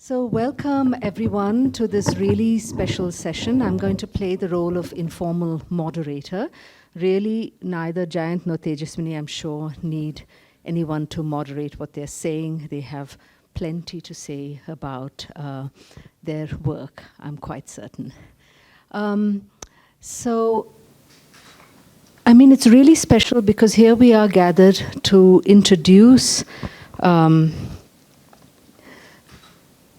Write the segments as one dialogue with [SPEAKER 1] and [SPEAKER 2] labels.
[SPEAKER 1] So welcome everyone to this really special session. I'm going to play the role of informal moderator. Really, neither Jayant nor Tejaswini, I'm sure, need anyone to moderate what they're saying. They have plenty to say about their work, I'm quite certain. It's really special because here we are gathered to introduce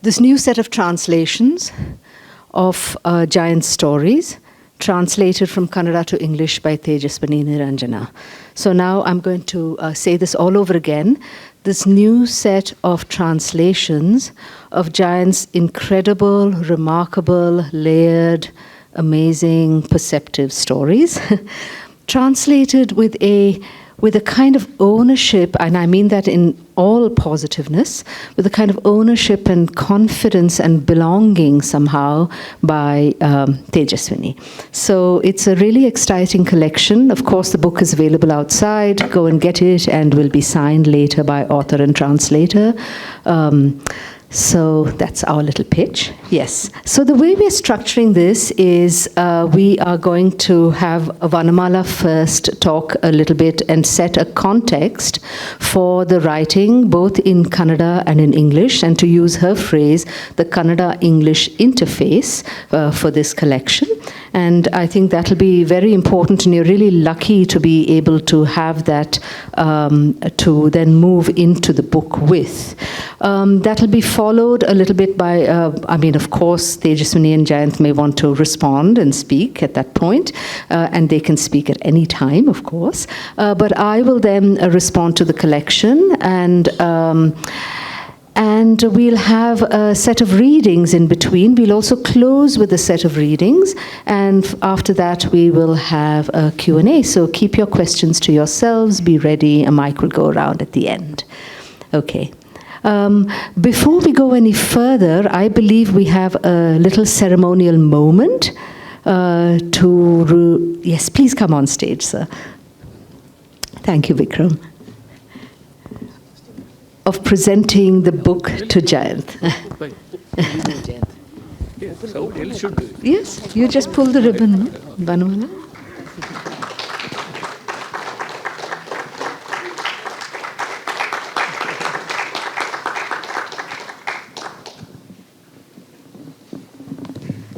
[SPEAKER 1] this new set of translations of Jayant's stories, translated from Kannada to English by Tejaswini Niranjana. So now I'm going to say this all over again. This new set of translations of Jayant's incredible, remarkable, layered, amazing, perceptive stories, translated with a kind of ownership, and I mean that in all positiveness, with a kind of ownership and confidence and belonging somehow by Tejaswini. So it's a really exciting collection. Of course, the book is available outside. Go and get it, and will be signed later by author and translator. So that's our little pitch. Yes. So the way we're structuring this is we are going to have Vanamala first talk a little bit and set a context for the writing, both in Kannada and in English, and to use her phrase, the Kannada-English interface for this collection. And I think that'll be very important, and you're really lucky to be able to have that to then move into the book with. That'll be followed a little bit by, of course, Tejaswini and Jayant may want to respond and speak at that point, and they can speak at any time, of course. But I will then respond to the collection, and we'll have a set of readings in between. We'll also close with a set of readings, and after that we will have a Q&A. So keep your questions to yourselves, be ready, a mic will go around at the end. Okay. Before we go any further, I believe we have a little ceremonial moment yes, please come on stage, sir. Thank you, Vikram. Of presenting the book to Jayant.
[SPEAKER 2] Somebody else should do it.
[SPEAKER 1] Yes, you just pull the ribbon, no? Vanamala.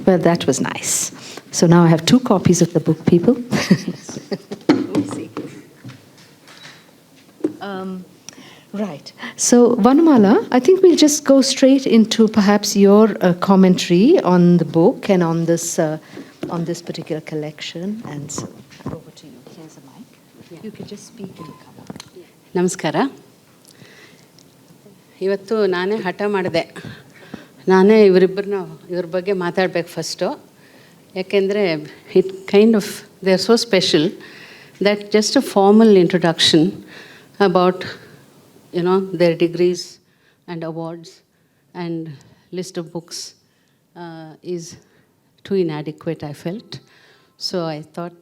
[SPEAKER 1] Well, that was nice. So now I have 2 copies of the book, people. Right. So, Vanamala, I think we'll just go straight into perhaps your commentary on the book and on this particular collection. And so, over to you. Here's a mic. Yeah. You could just speak in the color.
[SPEAKER 3] ನಮಸ್ಕಾರ. ಇವತ್ತು ನಾನೇ ಹಠ ಮಾಡಿದೆ. ನಾನೇ ಇವ್ರ ಬಗ್ಗೆ ಮಾತಾಡಬೇಕು first. ಯಾಕೆಂದರೆ they are so special that just a formal introduction about their degrees and awards and list of books is too inadequate, I felt. So I thought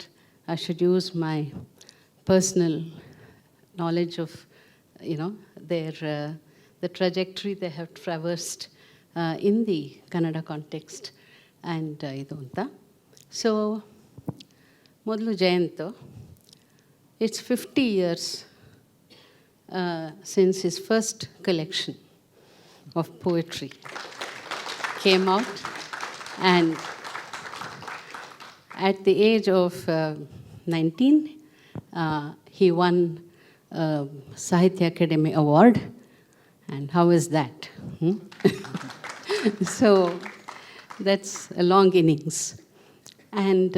[SPEAKER 3] I should use my personal knowledge of, the trajectory they have traversed in the Kannada context and idu anta. So, ಮೊದಲು Jayant, it's 50 years since his first collection of poetry came out, and at the age of 19, he won a Sahitya Academy Award. And how is that? So that's a long innings. And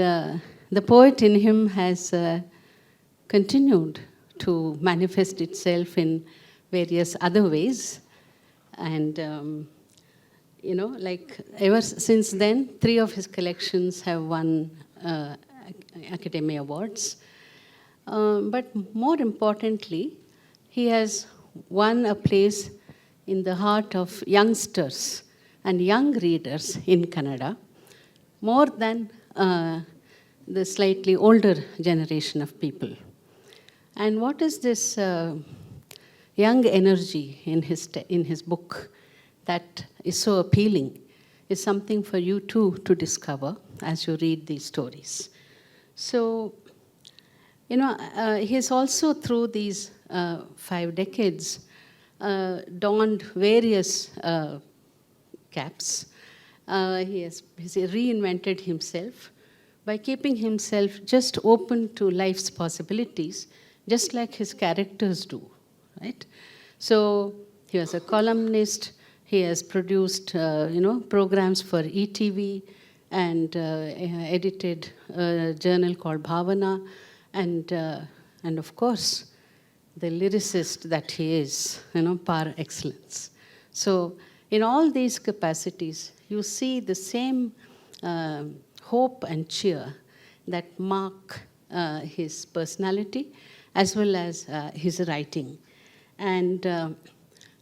[SPEAKER 3] the poet in him has continued to manifest itself in various other ways. And, ever since then, 3 of his collections have won Academy Awards. But more importantly, he has won a place in the heart of youngsters and young readers in Kannada, more than the slightly older generation of people. And what is this young energy in his book that is so appealing is something for you too to discover as you read these stories. So, he has also, through these 5 decades, donned various caps. He has reinvented himself by keeping himself just open to life's possibilities, just like his characters do, right? So he was a columnist. He has produced, programs for ETV and edited a journal called Bhavana, and of course, the lyricist that he is, par excellence. So in all these capacities, you see the same hope and cheer that mark his personality as well as his writing. And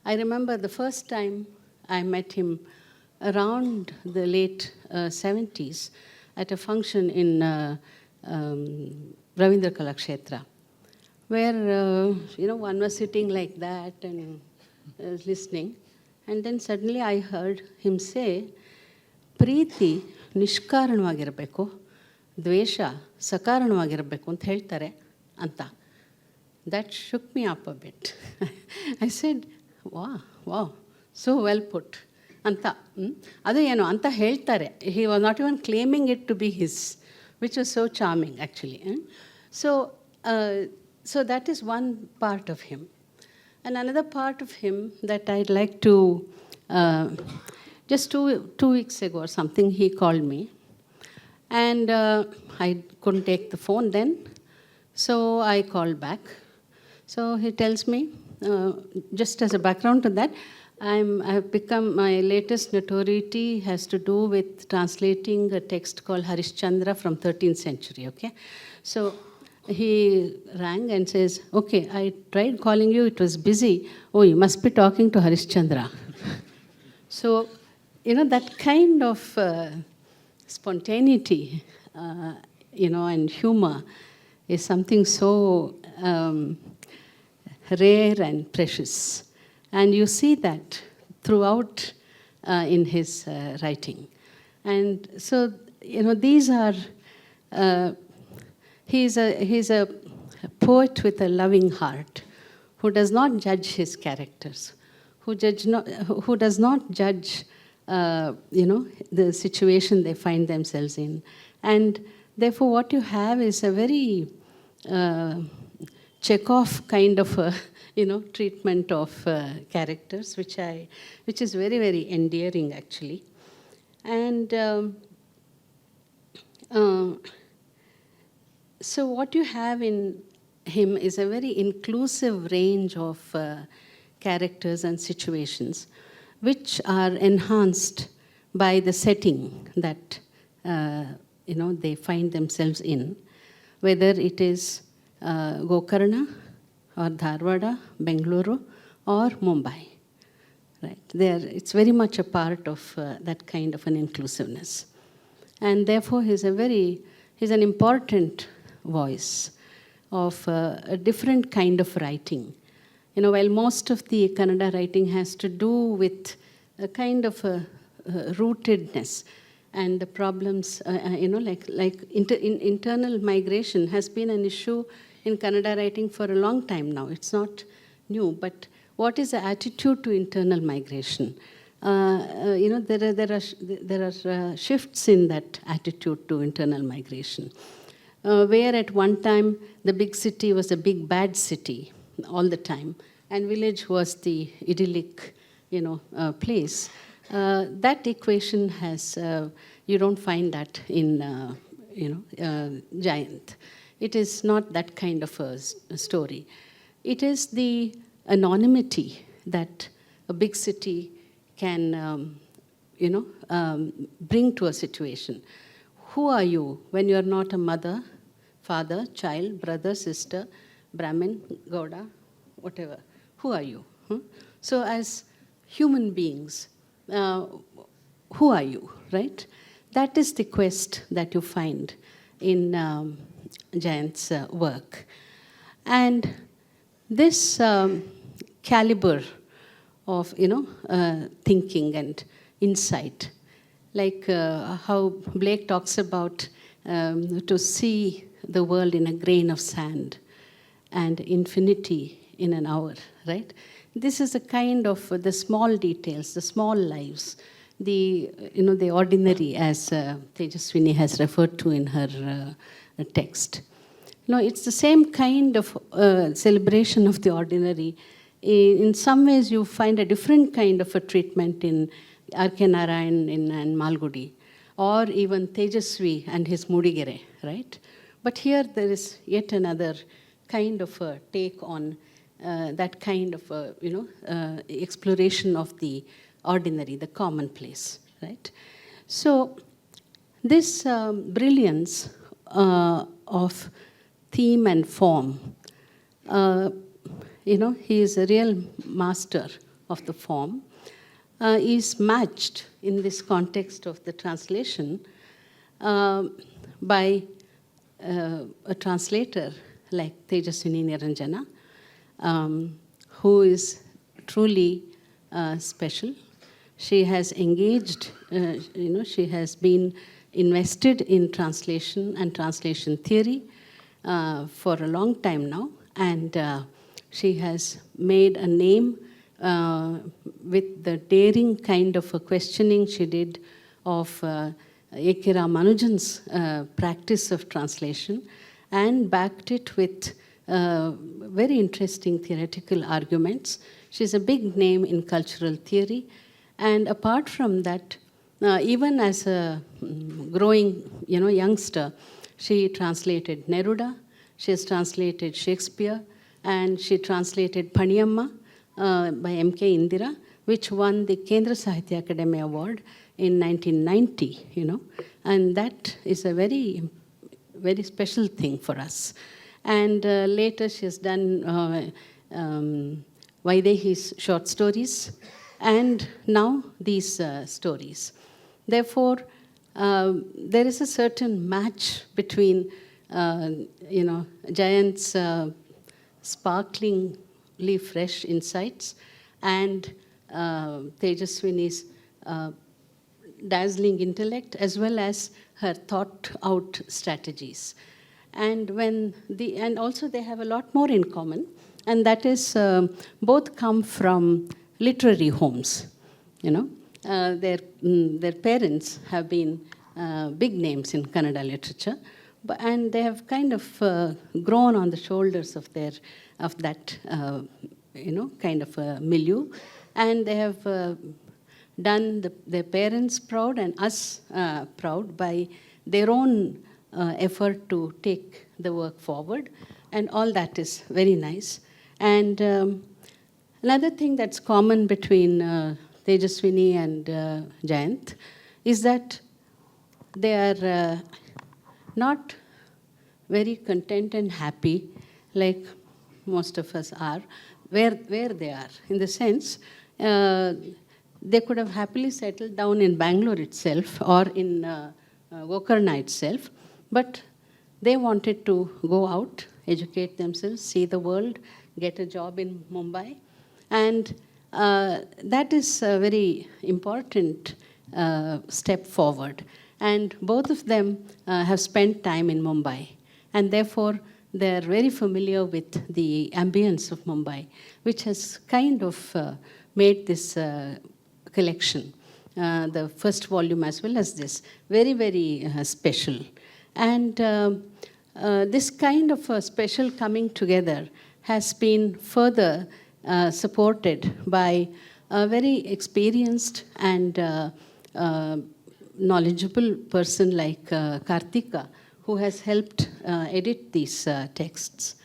[SPEAKER 3] I remember the first time I met him around the late 70s at a function in Ravindra Kalakshetra, where one was sitting like that and listening, and then suddenly I heard him say, "Preeti ನಿಷ್ಕಾರಣವಾಗಿರಬೇಕು, ದ್ವೇಷ ಸಕಾರಣವಾಗಿರಬೇಕು ಅಂತ ಹೇಳ್ತಾರೆ ಅಂತ." That shook me up a bit. I said, wow, so well put. ಅಂತ ಅದು ಏನು ಅಂತ ಹೇಳ್ತಾರೆ. He was not even claiming it to be his, which was so charming actually. So that is one part of him. And another part of him that I'd like to, just two weeks ago or something, he called me. And I couldn't take the phone then, so I called back. So he tells me, just as a background to that, I've become, my latest notoriety has to do with translating a text called Harishchandra from 13th century, okay? So he rang and says, "Okay, I tried calling you, it was busy. Oh, you must be talking to Harishchandra." So, that kind of spontaneity, and humor is something so rare and precious. And you see that throughout in his writing. And so, these are, he's a poet with a loving heart who does not judge his characters, who does not judge, the situation they find themselves in. And therefore, what you have is a very Chekhov kind of a, treatment of characters, which is very, very endearing actually. And so what you have in him is a very inclusive range of characters and situations, which are enhanced by the setting that they find themselves in, whether it is Gokarna or Dharwada, Bangalore or Mumbai. Right? It's very much a part of that kind of an inclusiveness. And therefore he's an important voice of a different kind of writing. While most of the Kannada writing has to do with a kind of a rootedness and the problems, internal migration has been an issue in Kannada writing for a long time now. It's not new, but what is the attitude to internal migration? There are shifts in that attitude to internal migration, where at one time the big city was a big bad city all the time, and village was the idyllic, place. That equation has, you don't find that in, Jayant. It is not that kind of a story. It is the anonymity that a big city can, bring to a situation. Who are you when you are not a mother, father, child, brother, sister, Brahmin, Gauda, whatever? Who are you? So as human beings, who are you, right? That is the quest that you find in Jayant's work. And this caliber of thinking and insight. Like how Blake talks about to see the world in a grain of sand and infinity in an hour, right? This is a kind of the small details, the small lives, the ordinary, as Tejaswini has referred to in her text. It's the same kind of celebration of the ordinary. In some ways, you find a different kind of a treatment in R.K. Narayan and Malgudi, or even Tejasvi and his Mudigere, right? But here there is yet another kind of a take on that kind of exploration of the ordinary, the commonplace, right? So this brilliance of theme and form, he is a real master of the form, is matched in this context of the translation by a translator like Tejaswini Niranjana, who is truly special. She has engaged, she has been invested in translation and translation theory for a long time now, and she has made a name with the daring kind of a questioning she did of A.K. Ramanujan's practice of translation, and backed it with very interesting theoretical arguments. She's a big name in cultural theory, and apart from that, even as a growing youngster, she translated Neruda, she has translated Shakespeare, and she translated Paniyamma by M.K. Indira, which won the Kendra Sahitya Akademi Award in 1990, and that is a very, very special thing for us. And later she has done Vaidehi's short stories, and now these stories. Therefore, there is a certain match between, Jayant's sparklingly fresh insights and Tejaswini's dazzling intellect, as well as her thought-out strategies. And also they have a lot more in common, and that is both come from literary homes. Their parents have been big names in Kannada literature, and they have kind of grown on the shoulders of that kind of a milieu, and they have done their parents proud and us proud by their own effort to take the work forward, and all that is very nice. And another thing that's common between Tejaswini and Jayant is that they are not very content and happy like most of us are, where they are. In the sense, they could have happily settled down in Bangalore itself or in Gokarna itself, but they wanted to go out, educate themselves, see the world, get a job in Mumbai. And that is a very important step forward. And both of them have spent time in Mumbai. And therefore, they are very familiar with the ambience of Mumbai, which has kind of made this collection, the first volume as well as this, very, very special. And this kind of a special coming together has been further supported by a very experienced and knowledgeable person like Kartika, who has helped edit these texts.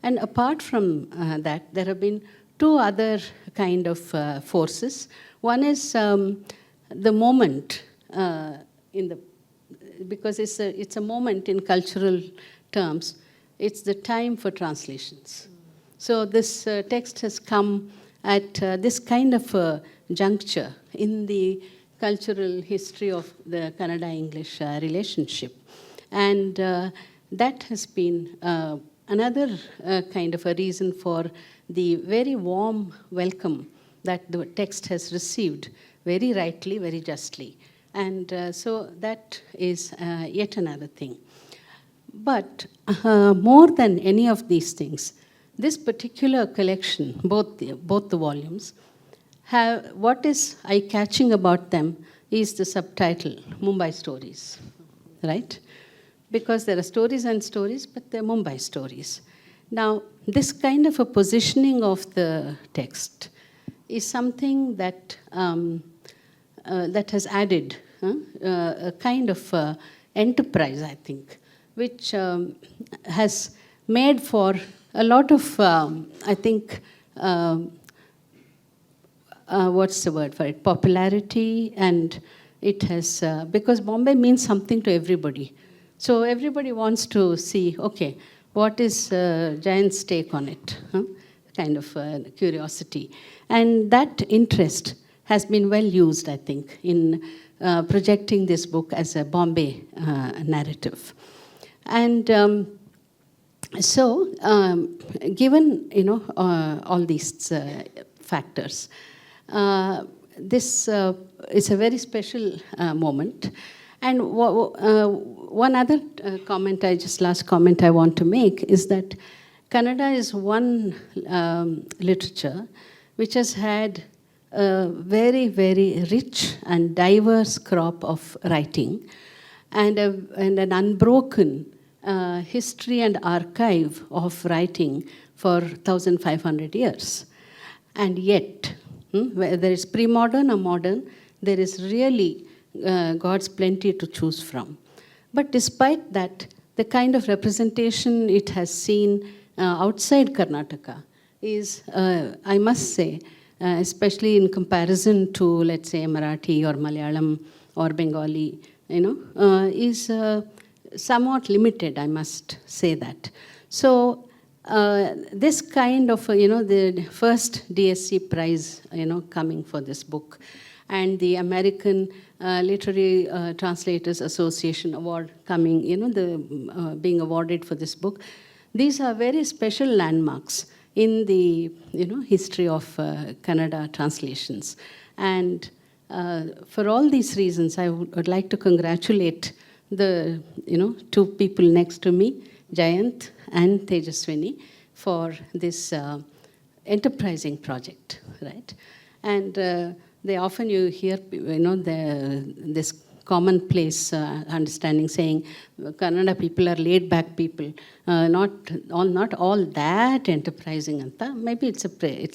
[SPEAKER 3] And apart from that, there have been two other kind of forces. One is the moment because it's a moment in cultural terms. It's the time for translations. So this text has come at this kind of a juncture in the cultural history of the Kannada-English relationship. And that has been another kind of a reason for the very warm welcome that the text has received very rightly, very justly. And so that is yet another thing. But more than any of these things, this particular collection, both the volumes, what is eye-catching about them is the subtitle, Mumbai Stories, right? Because there are stories and stories, but they're Mumbai stories. Now, this kind of a positioning of the text is something that, that has added a kind of enterprise, I think, which has made for a lot of, I think, what's the word for it, popularity, and it has, because Bombay means something to everybody. So everybody wants to see, okay, what is Jayant's take on it? Kind of curiosity. And that interest has been well used, I think, in projecting this book as a Bombay narrative. And so, given all these factors, this is a very special moment. And one other comment, last comment I want to make is that Kannada is one literature which has had a very, very rich and diverse crop of writing and an unbroken history and archive of writing for 1,500 years. And yet, whether it's pre-modern or modern, there is really God's plenty to choose from. But despite that, the kind of representation it has seen outside Karnataka is, I must say, especially in comparison to, let's say, Marathi or Malayalam or Bengali, is somewhat limited, I must say that. So this kind of, the first DSC Prize, coming for this book, and the American Literary Translators Association Award coming, being awarded for this book. These are very special landmarks in the, history of Kannada translations. And for all these reasons, I would like to congratulate the, two people next to me, Jayant and Tejaswini, for this enterprising project, right? And they often you hear, this commonplace understanding saying Kannada people are laid-back people, not all that enterprising anta. Maybe it's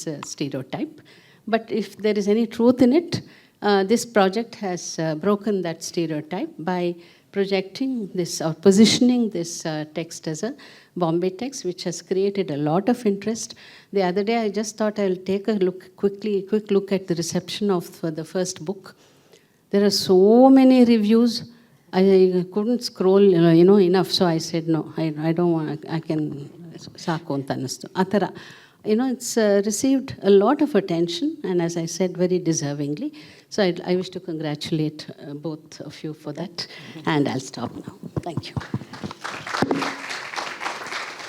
[SPEAKER 3] a stereotype, but if there is any truth in it, this project has broken that stereotype by projecting this or positioning this text as a Bombay text, which has created a lot of interest. The other day, I just thought I'll take a quick look at the reception of the first book. There are so many reviews. I couldn't scroll, enough. So I said, no, I don't want. I can saako anta anistu. Atara, it's received a lot of attention, and as I said, very deservingly. So I wish to congratulate both of you for that, and I'll stop now. Thank you.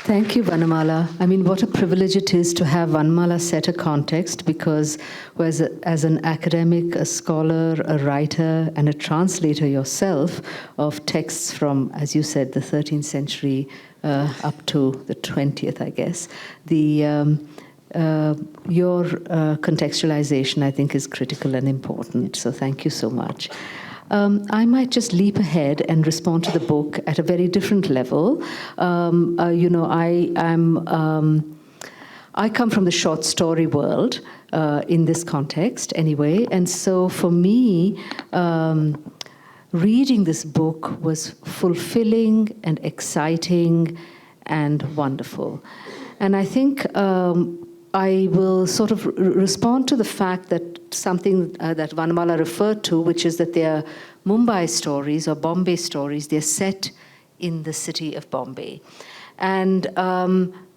[SPEAKER 1] Thank you, Vanamala. I mean, what a privilege it is to have Vanamala set a context, because as an academic, a scholar, a writer, and a translator yourself of texts from, as you said, the 13th century up to the 20th, I guess, your contextualization, I think, is critical and important. So thank you so much. I might just leap ahead and respond to the book at a very different level. I come from the short story world in this context anyway, and so for me, reading this book was fulfilling and exciting and wonderful. And I think I will sort of respond to the fact that something that Vanamala referred to, which is that they are Mumbai stories or Bombay stories. They're set in the city of Bombay. And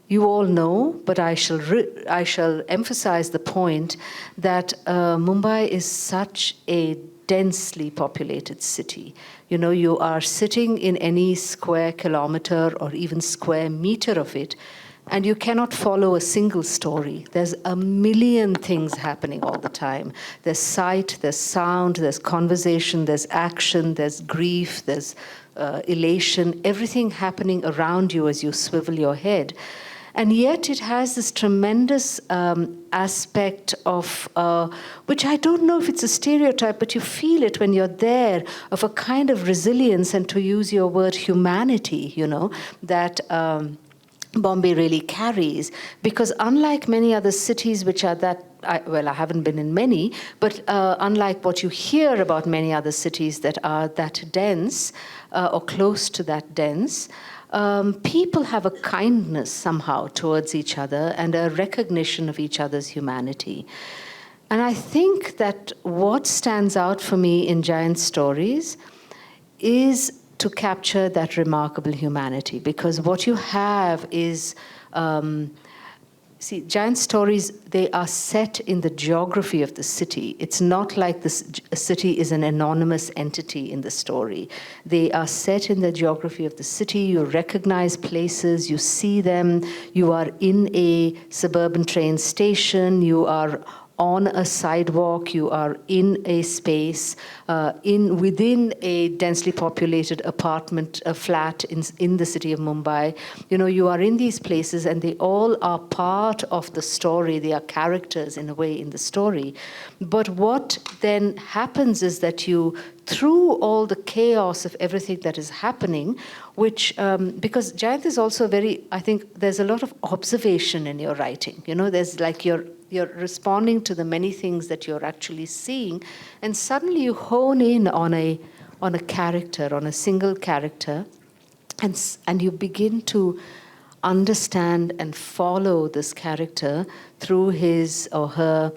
[SPEAKER 1] you all know, but I shall emphasize the point that Mumbai is such a densely populated city. You are sitting in any square kilometer or even square meter of it. And you cannot follow a single story. There's a million things happening all the time. There's sight, there's sound, there's conversation, there's action, there's grief, there's elation, everything happening around you as you swivel your head. And yet it has this tremendous aspect of, which I don't know if it's a stereotype, but you feel it when you're there, of a kind of resilience, and to use your word, humanity, that Bombay really carries. Because unlike many other cities which are that, I haven't been in many, but unlike what you hear about many other cities that are that dense, or close to that dense, people have a kindness somehow towards each other and a recognition of each other's humanity. And I think that what stands out for me in Jayant's stories is to capture that remarkable humanity, because what you have is, Jayant's stories, they are set in the geography of the city. It's not like this city is an anonymous entity in the story. They are set in the geography of the city. You recognize places, you see them. You are in a suburban train station. You are on a sidewalk, you are in a space, within a densely populated apartment, a flat in the city of Mumbai. You are in these places, and they all are part of the story. They are characters in a way in the story. But what then happens is that you, through all the chaos of everything that is happening, which, because Jayant is also I think there's a lot of observation in your writing. There's like you're responding to the many things that you're actually seeing, and suddenly you hone in on a character, on a single character, and you begin to understand and follow this character through his or her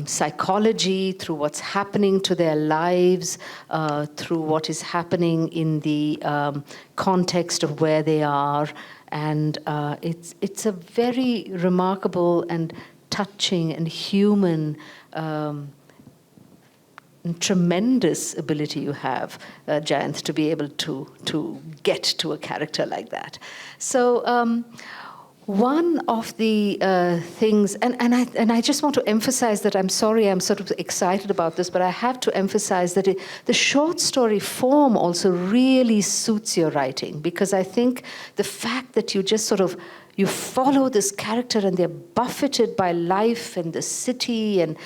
[SPEAKER 1] psychology, through what's happening to their lives, through what is happening in the context of where they are. And it's a very remarkable and touching and human, tremendous ability you have, Jayant, to be able to get to a character like that. So one of the things, and I just want to emphasize that, I'm sorry, I'm sort of excited about this, but I have to emphasize that the short story form also really suits your writing, because I think the fact that you just sort of, you follow this character and they're buffeted by life and the city and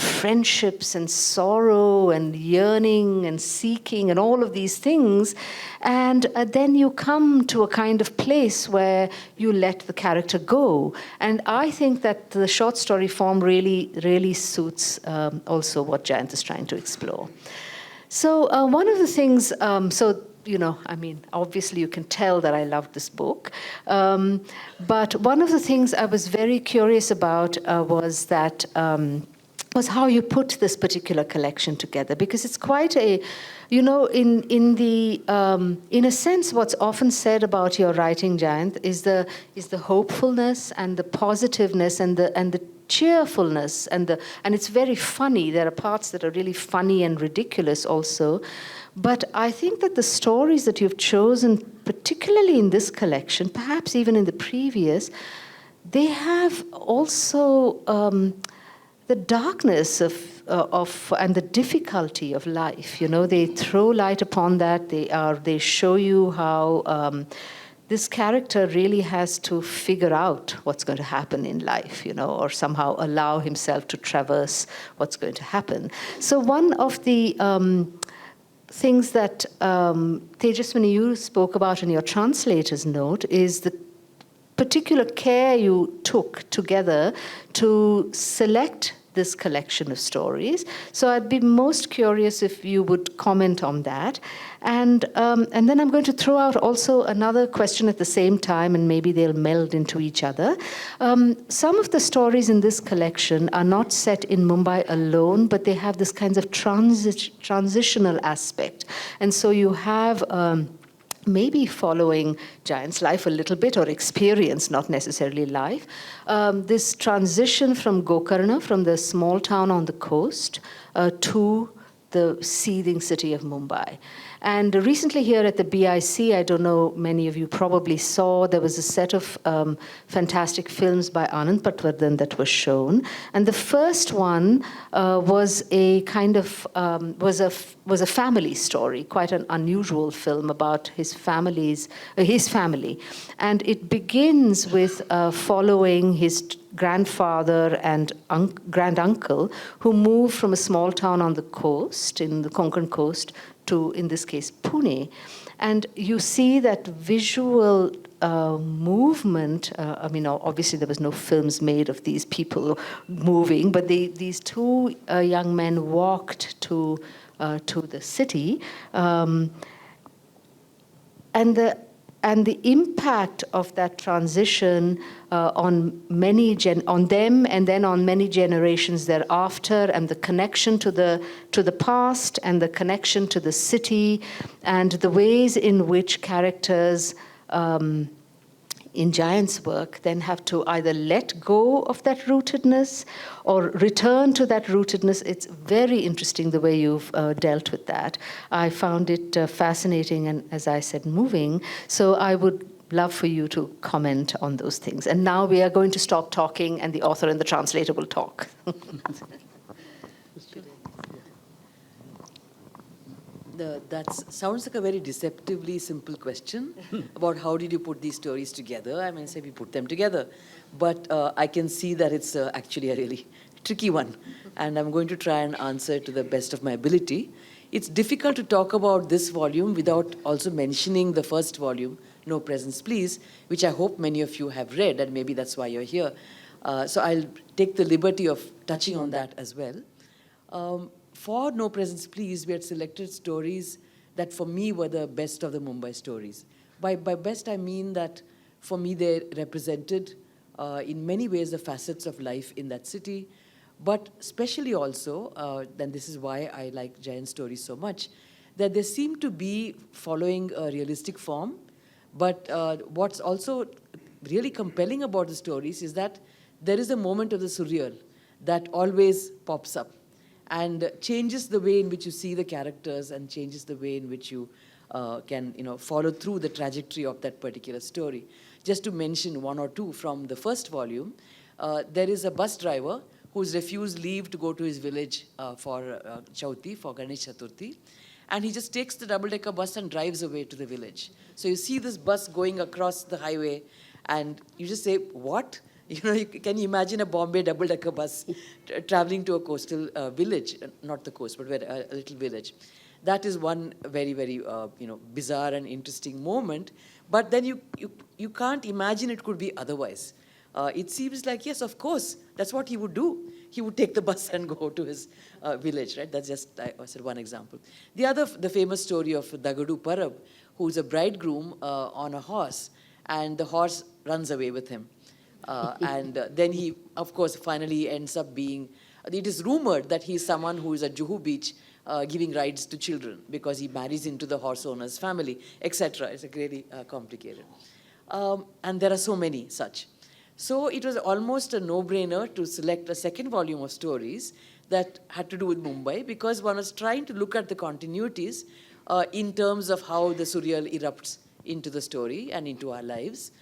[SPEAKER 1] friendships and sorrow and yearning and seeking and all of these things. And then you come to a kind of place where you let the character go. And I think that the short story form really, really suits also what Jayant is trying to explore. So one of the things, obviously you can tell that I loved this book. But one of the things I was very curious about was how you put this particular collection together, because it's quite a, in a sense, what's often said about your writing, Jayant, is the hopefulness and the positiveness and the cheerfulness and it's very funny. There are parts that are really funny and ridiculous also. But I think that the stories that you've chosen, particularly in this collection, perhaps even in the previous, they have also the darkness of and the difficulty of life. They throw light upon that. They show you how this character really has to figure out what's going to happen in life, or somehow allow himself to traverse what's going to happen. So one of the things that Tejaswini, you spoke about in your translator's note is the particular care you took together to select this collection of stories. So I'd be most curious if you would comment on that. And then I'm going to throw out also another question at the same time, and maybe they'll meld into each other. Some of the stories in this collection are not set in Mumbai alone, but they have this kind of transitional aspect. And so you have maybe following Jayant's life a little bit, or experience, not necessarily life, this transition from Gokarna, from the small town on the coast, to the seething city of Mumbai. And recently here at the BIC, I don't know, many of you probably saw, there was a set of fantastic films by Anand Patwardhan that was shown. And the first one was a kind of, was a family story, quite an unusual film about his family. And it begins with following his grandfather and granduncle who moved from a small town on the coast, in the Konkan coast, to, in this case, Pune. And you see that visual movement. I mean, obviously there was no films made of these people moving, but these two young men walked to the city. And the impact of that transition on them and then on many generations thereafter, and the connection to the past and the connection to the city, and the ways in which characters in Jayant's work then have to either let go of that rootedness or return to that rootedness. It's very interesting the way you've dealt with that. I found it fascinating and, as I said, moving. So I would love for you to comment on those things. And now we are going to stop talking and the author and the translator will talk.
[SPEAKER 4] That sounds like a very deceptively simple question about how did you put these stories together. I mean, say we put them together. But I can see that it's actually a really tricky one. And I'm going to try and answer it to the best of my ability. It's difficult to talk about this volume without also mentioning the first volume, No Presents Please, which I hope many of you have read, and maybe that's why you're here. So I'll take the liberty of touching on that as well. For No Presents Please, we had selected stories that for me were the best of the Mumbai stories. By best, I mean that for me they represented in many ways the facets of life in that city, but especially also, and this is why I like Jayant's stories so much, that they seem to be following a realistic form, but what's also really compelling about the stories is that there is a moment of the surreal that always pops up and changes the way in which you see the characters and changes the way in which you can follow through the trajectory of that particular story. Just to mention one or two from the first volume, there is a bus driver who's refused leave to go to his village for Chauthi, for Ganesh Chaturthi, and he just takes the double-decker bus and drives away to the village. So you see this bus going across the highway and you just say, what? Can you imagine a Bombay double-decker bus traveling to a coastal village? Not the coast, but a little village. That is one very, very bizarre and interesting moment. But then you can't imagine it could be otherwise. It seems like, yes, of course, that's what he would do. He would take the bus and go to his village, right? That's just, I said, one example. The famous story of Dagadu Parab, who's a bridegroom on a horse, and the horse runs away with him. And then he, of course, finally ends up being, it is rumored that he's someone who is at Juhu Beach giving rides to children because he marries into the horse owner's family, etc. It's really complicated. And there are so many such. So it was almost a no-brainer to select a second volume of stories that had to do with Mumbai because one was trying to look at the continuities in terms of how the surreal erupts into the story and into our lives.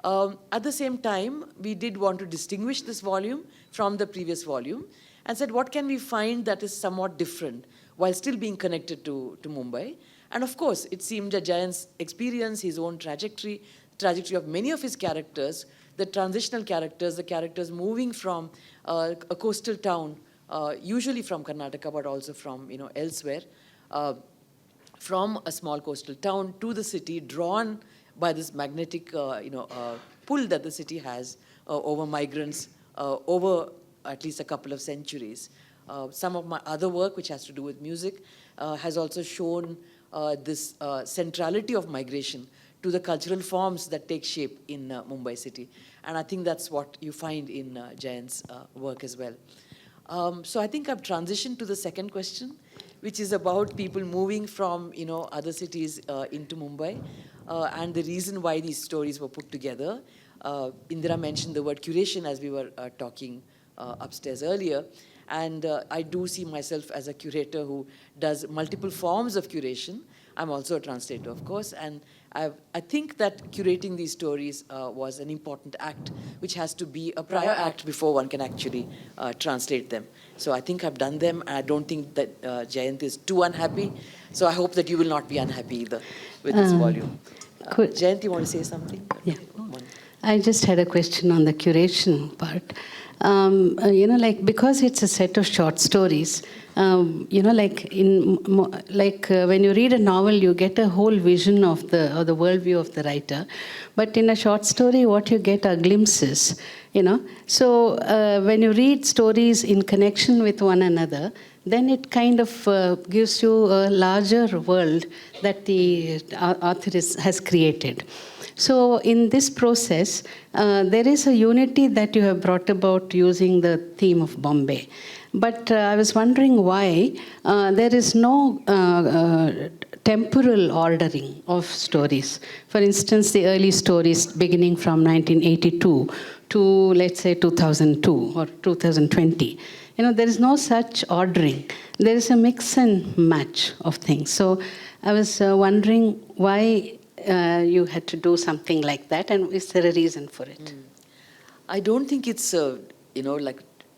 [SPEAKER 4] At the same time, we did want to distinguish this volume from the previous volume and said, what can we find that is somewhat different while still being connected to Mumbai? And of course, it seemed that Jayant's experience, his own trajectory of many of his characters, the transitional characters, the characters moving from a coastal town, usually from Karnataka, but also from elsewhere, from a small coastal town to the city, drawn by this magnetic pull that the city has over migrants over at least a couple of centuries. Some of my other work, which has to do with music, has also shown this centrality of migration to the cultural forms that take shape in Mumbai city. And I think that's what you find in Jayant's work as well. So I think I've transitioned to the second question, which is about people moving from other cities into Mumbai, and the reason why these stories were put together. Indira mentioned the word curation as we were talking upstairs earlier, and I do see myself as a curator who does multiple forms of curation. I'm also a translator, of course, and I think that curating these stories was an important act, which has to be a prior act before one can actually translate them. So I think I've done them, and I don't think that Jayant is too unhappy. So I hope that you will not be unhappy either with this volume. Jayant, you want to say something?
[SPEAKER 3] Yeah. I just had a question on the curation part. Because it's a set of short stories, when you read a novel, you get a whole vision of the worldview of the writer. But in a short story, what you get are glimpses, So when you read stories in connection with one another, then it kind of gives you a larger world that the author has created. So in this process, there is a unity that you have brought about using the theme of Bombay. But I was wondering why there is no temporal ordering of stories. For instance, the early stories beginning from 1982 to, let's say, 2002 or 2020. There is no such ordering. There is a mix and match of things. So I was wondering why you had to do something like that, and is there a reason for it?
[SPEAKER 4] I don't think it's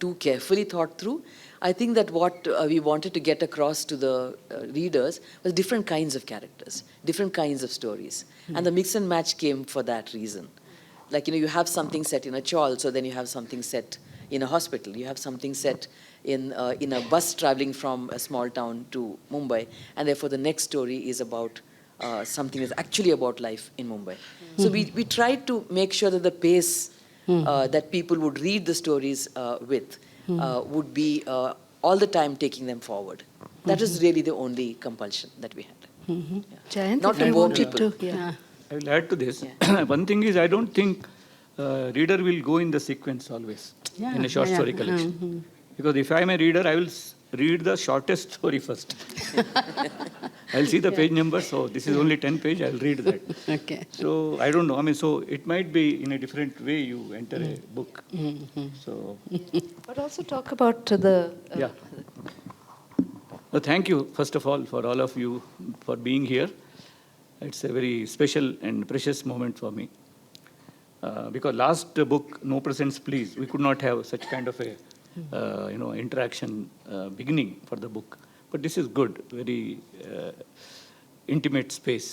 [SPEAKER 4] too carefully thought through. I think that what we wanted to get across to the readers was different kinds of characters, different kinds of stories, and the mix and match came for that reason. Like, you have something set in a chawl, so then you have something set in a hospital. You have something set in a bus traveling from a small town to Mumbai, and therefore the next story is about something that's actually about life in Mumbai. So we tried to make sure that the pace that people would read the stories with would be all the time taking them forward. That was really the only compulsion that we had.
[SPEAKER 1] Jayant,
[SPEAKER 4] not to bore people.
[SPEAKER 2] I will add to this. One thing is, I don't think reader will go in the sequence always in a short story collection. Because if I am a reader, I will read the shortest story first. I'll see the page number, so this is only 10 page, I'll read that.
[SPEAKER 3] Okay.
[SPEAKER 2] So I don't know, so it might be in a different way you enter a book. So.
[SPEAKER 1] But also talk about the...
[SPEAKER 2] Well, thank you, first of all, for all of you for being here. It's a very special and precious moment for me. Because last book, No Presents Please, we could not have such kind of a interaction beginning for the book. But this is good, very intimate space.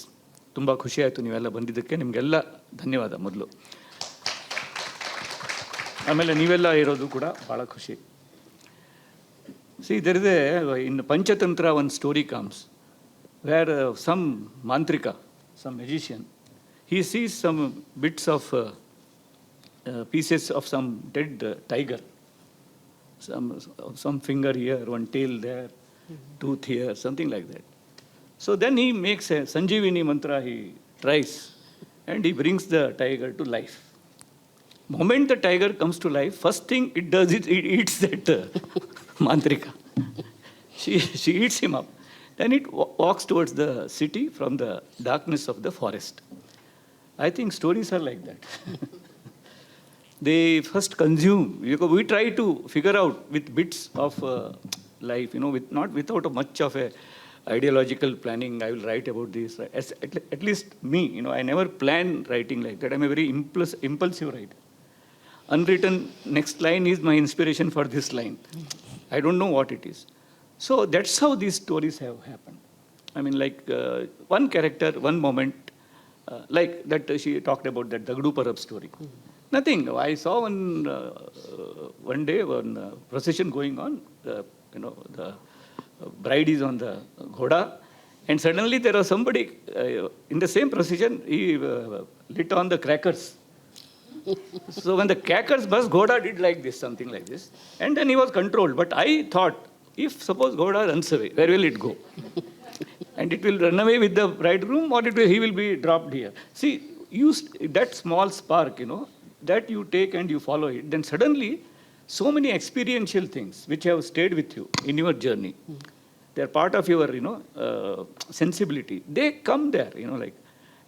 [SPEAKER 2] ತುಂಬ ಖುಷಿ ಆಯಿತು ನೀವೆಲ್ಲ ಬಂದಿದ್ದಕ್ಕೆ. ನಿಮಗೆಲ್ಲ ಧನ್ಯವಾದ ಮೊದಲು. ಆಮೇಲೆ ನೀವೆಲ್ಲ ಇರೋದು ಕೂಡ ಭಾಳ ಖುಷಿ. See, there is in Panchatantra one story comes where some mantrika, some magician, he sees some bits of pieces of some dead tiger. Some finger here, one tail there, tooth here, something like that. So then he makes a Sanjeevani mantra, he tries, and he brings the tiger to life. Moment the tiger comes to life, first thing it does is it eats that mantrika. She eats him up. Then it walks towards the city from the darkness of the forest. I think stories are like that. They first consume. We try to figure out with bits of life, without much of a ideological planning. I will write about this. At least me, I never plan writing like that. I'm a very impulsive writer. Unwritten next line is my inspiration for this line. I don't know what it is. So that's how these stories have happened. I mean, like one character, one moment, like that she talked about that Dagdu Parab story. Nothing. I saw one day one procession going on. The bride is on the ghoda, and suddenly there was somebody in the same procession. He lit on the crackers. So when the crackers burst, ghoda did like this, something like this, and then he was controlled. But I thought, if suppose ghoda runs away, where will it go? And it will run away with the bridegroom, or he will be dropped here. See, that small spark, that you take and you follow it, then suddenly so many experiential things which have stayed with you in your journey, they're part of your, sensibility. They come there,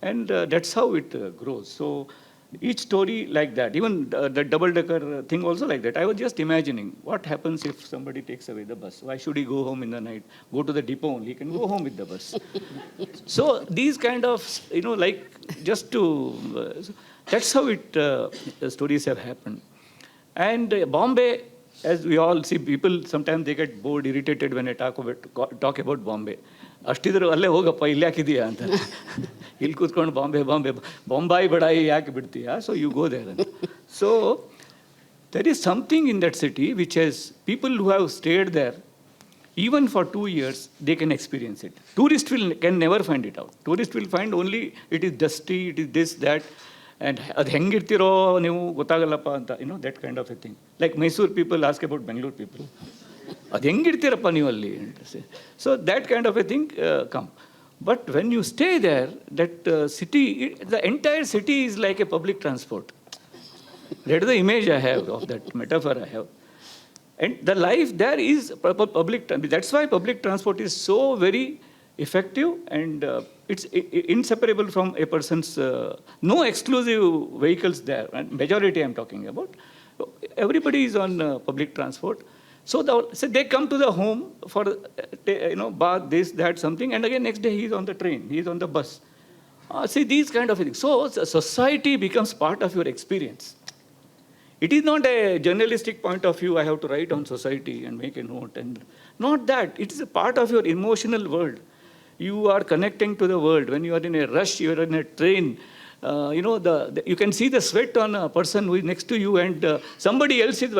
[SPEAKER 2] and that's how it grows. So Each story like that, even the double-decker thing also like that. I was just imagining what happens if somebody takes away the bus. Why should he go home in the night? Go to the depot only. He can go home with the bus. So these kind of, like just to, that's how the stories have happened. And Bombay, as we all see, people sometimes they get bored, irritated when I talk about Bombay. ಅಷ್ಟಿದ್ರು ಅಲ್ಲೇ ಹೋಗಪ್ಪ ಇಲ್ಲಿ ಯಾಕಿದೆಯಾ ಅಂತ ಇಲ್ಲಿ ಕೂತ್ಕೊಂಡು ಬೊಂಬಾಯಿ ಬಡಾಯಿ ಯಾಕೆ ಬಿಡ್ತೀಯಾ so you go there ಅಂತ so there is something in that city which has people who have stayed there even for 2 years they can experience it. Tourist can never find it out. Tourist will find only it is dusty, it is this that, and ಅದು ಹೆಂಗಿರ್ತಿರೋ ನೀವು ಗೊತ್ತಾಗಲ್ಲಪ್ಪ ಅಂತ that kind of a thing. Like Mysore people ask about Bangalore people. ಅದು ಹೆಂಗಿರ್ತೀರಪ್ಪ ನೀವು ಅಲ್ಲಿ so that kind of a thing come but when you stay there that city the entire city is like a public transport that the image I have of that metaphor I have and the life there is public. That's why public transport is so very effective and it's inseparable from a person's no exclusive vehicles there, and majority I'm talking about. Everybody is on public transport. So they come to the home for bath, this, that, something, and again next day he is on the train, he is on the bus. See these kind of things. So society becomes part of your experience. It is not a journalistic point of view. I have to write on society and make a note, and not that. It is a part of your emotional world. You are connecting to the world. When you are in a rush, you are in a train. You can see the sweat on a person who is next to you, and somebody else is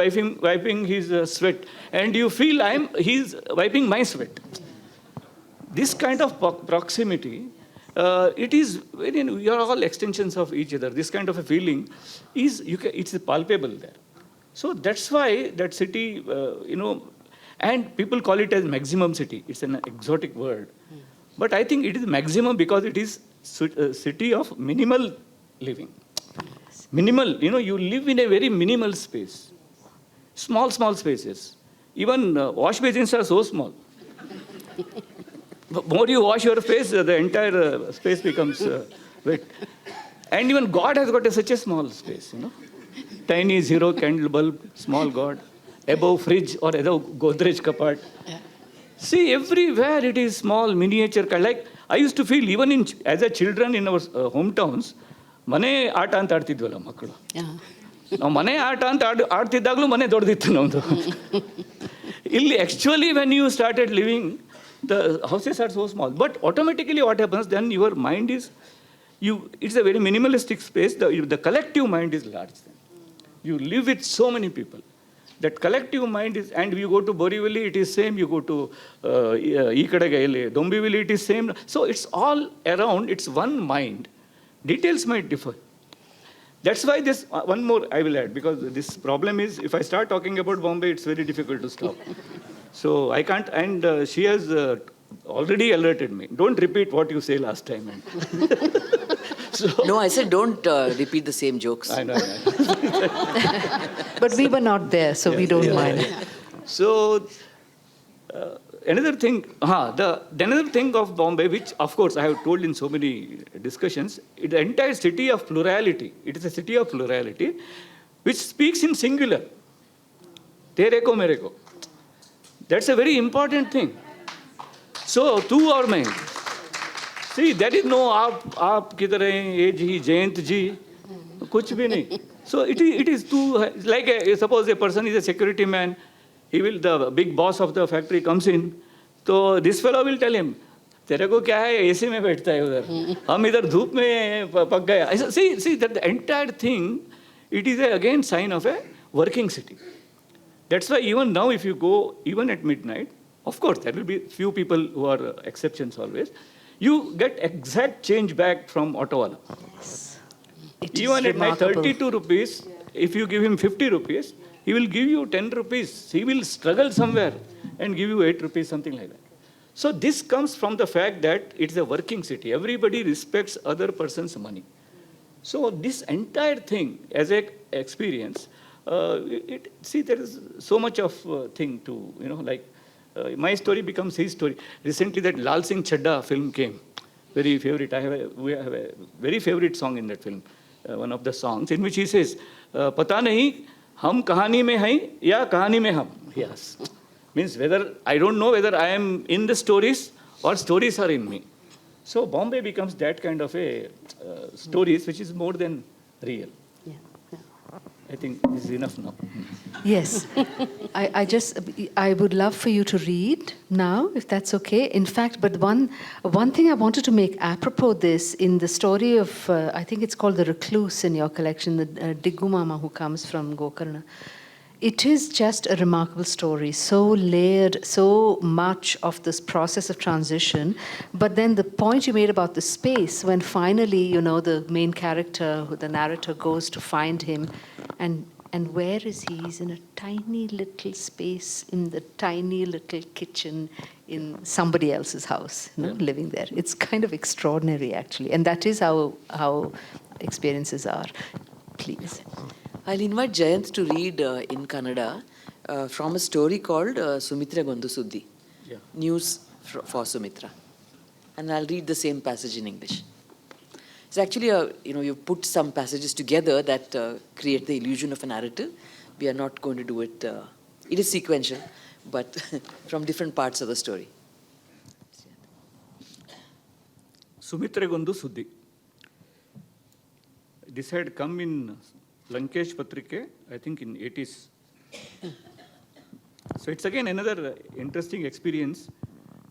[SPEAKER 2] wiping his sweat, and you feel he's wiping my sweat. This kind of proximity, it is you are all extensions of each other. This kind of a feeling it's palpable there. So that's why that city, and people call it as maximum city. It's an exotic word, but I think it is maximum because it is city of minimal living. Minimal, you live in a very minimal space. Small spaces. Even wash basins are so small. The more you wash your face, the entire space becomes wet. And even God has got such a small space, Tiny 0 candle bulb, small God, above fridge or above Godrej kapat. See, everywhere it is small, miniature. Like I used to feel even as a children in our hometowns, ಮನೆ ಆಟ ಅಂತ ಆಡ್ತಿದ್ವಲ್ಲ ಮಕ್ಕಳು. ನಾವು ಮನೆ ಆಟ ಅಂತ ಆಡ್ತಿದ್ದಾಗಲೂ ಮನೆ ದೊಡ್ಡದಿತ್ತು ನಮ್ಮದು. ಇಲ್ಲಿ actually when you started living, the houses are so small. But automatically what happens, then your mind is, it's a very minimalistic space. The collective mind is large then. You live with so many people. That collective mind is, and you go to Borivali, it is same. You go to Dombivli, it is same. So it's all around, it's one mind. Details might differ. That's why this, one more I will add, because this problem is, if I start talking about Bombay, it's very difficult to stop. So I can't, and she has already alerted me. Don't repeat what you say last time. So,
[SPEAKER 4] no, I said don't repeat the same jokes.
[SPEAKER 2] I know.
[SPEAKER 1] But we were not there, so we don't mind.
[SPEAKER 2] So another thing, another thing of Bombay, which of course I have told in so many discussions, the entire city of plurality. It is a city of plurality, which speaks in singular. Tere ko mere ko. That's a very important thing. So, tu aur main. See, there is no aap kidhar hai, ye ji, Jayant ji, kuch bhi nahi. So, it is too, like suppose a person is a security man, the big boss of the factory comes in, so this fellow will tell him, तेरे को क्या है, AC में बैठता है उधर, हम इधर धूप में पक गया. See that the entire thing, it is again sign of a working city. That's why even now if you go, even at midnight, of course there will be few people who are exceptions always, you get exact change back from Ottawala. Even at night, 32 rupees, if you give him 50 rupees, he will give you 10 rupees. He will struggle somewhere and give you 8 rupees, something like that. So this comes from the fact that it's a working city. Everybody respects other person's money. So this entire thing, as an experience, there is so much of thing to, like my story becomes his story. Recently that Lal Singh Chadda film came, very favorite. We have a very favorite song in that film. one of the songs, in which he says, "Pata nahi hum kahani mein hai ya kahani mein hum." Yes, means whether I don't know whether I am in the stories or stories are in me. So Bombay becomes that kind of a stories which is more than real. I think this is enough now.
[SPEAKER 1] Yes. I would love for you to read now, if that's okay. In fact, but one thing I wanted to make apropos this, in the story of, I think it's called The Recluse in your collection, the Diggu Mama who comes from Gokarna. It is just a remarkable story, so layered, so much of this process of transition. But then the point you made about the space, when finally, the main character, the narrator, goes to find him, and where is he? He's in a tiny little space in the tiny little kitchen in somebody else's house, living there. It's kind of extraordinary, actually. And that is how experiences are. Please.
[SPEAKER 4] I'll invite Jayant to read in Kannada from a story called Sumitra Gondu Suddi, News for Sumitra. And I'll read the same passage in English. It's actually, you put some passages together that create the illusion of a narrative. We are not going to do it. It is sequential, but from different parts of the story.
[SPEAKER 2] Sumitra Gondu Suddi. This had come in Lankesh Patrike, I think in 80s. So it's again another interesting experience.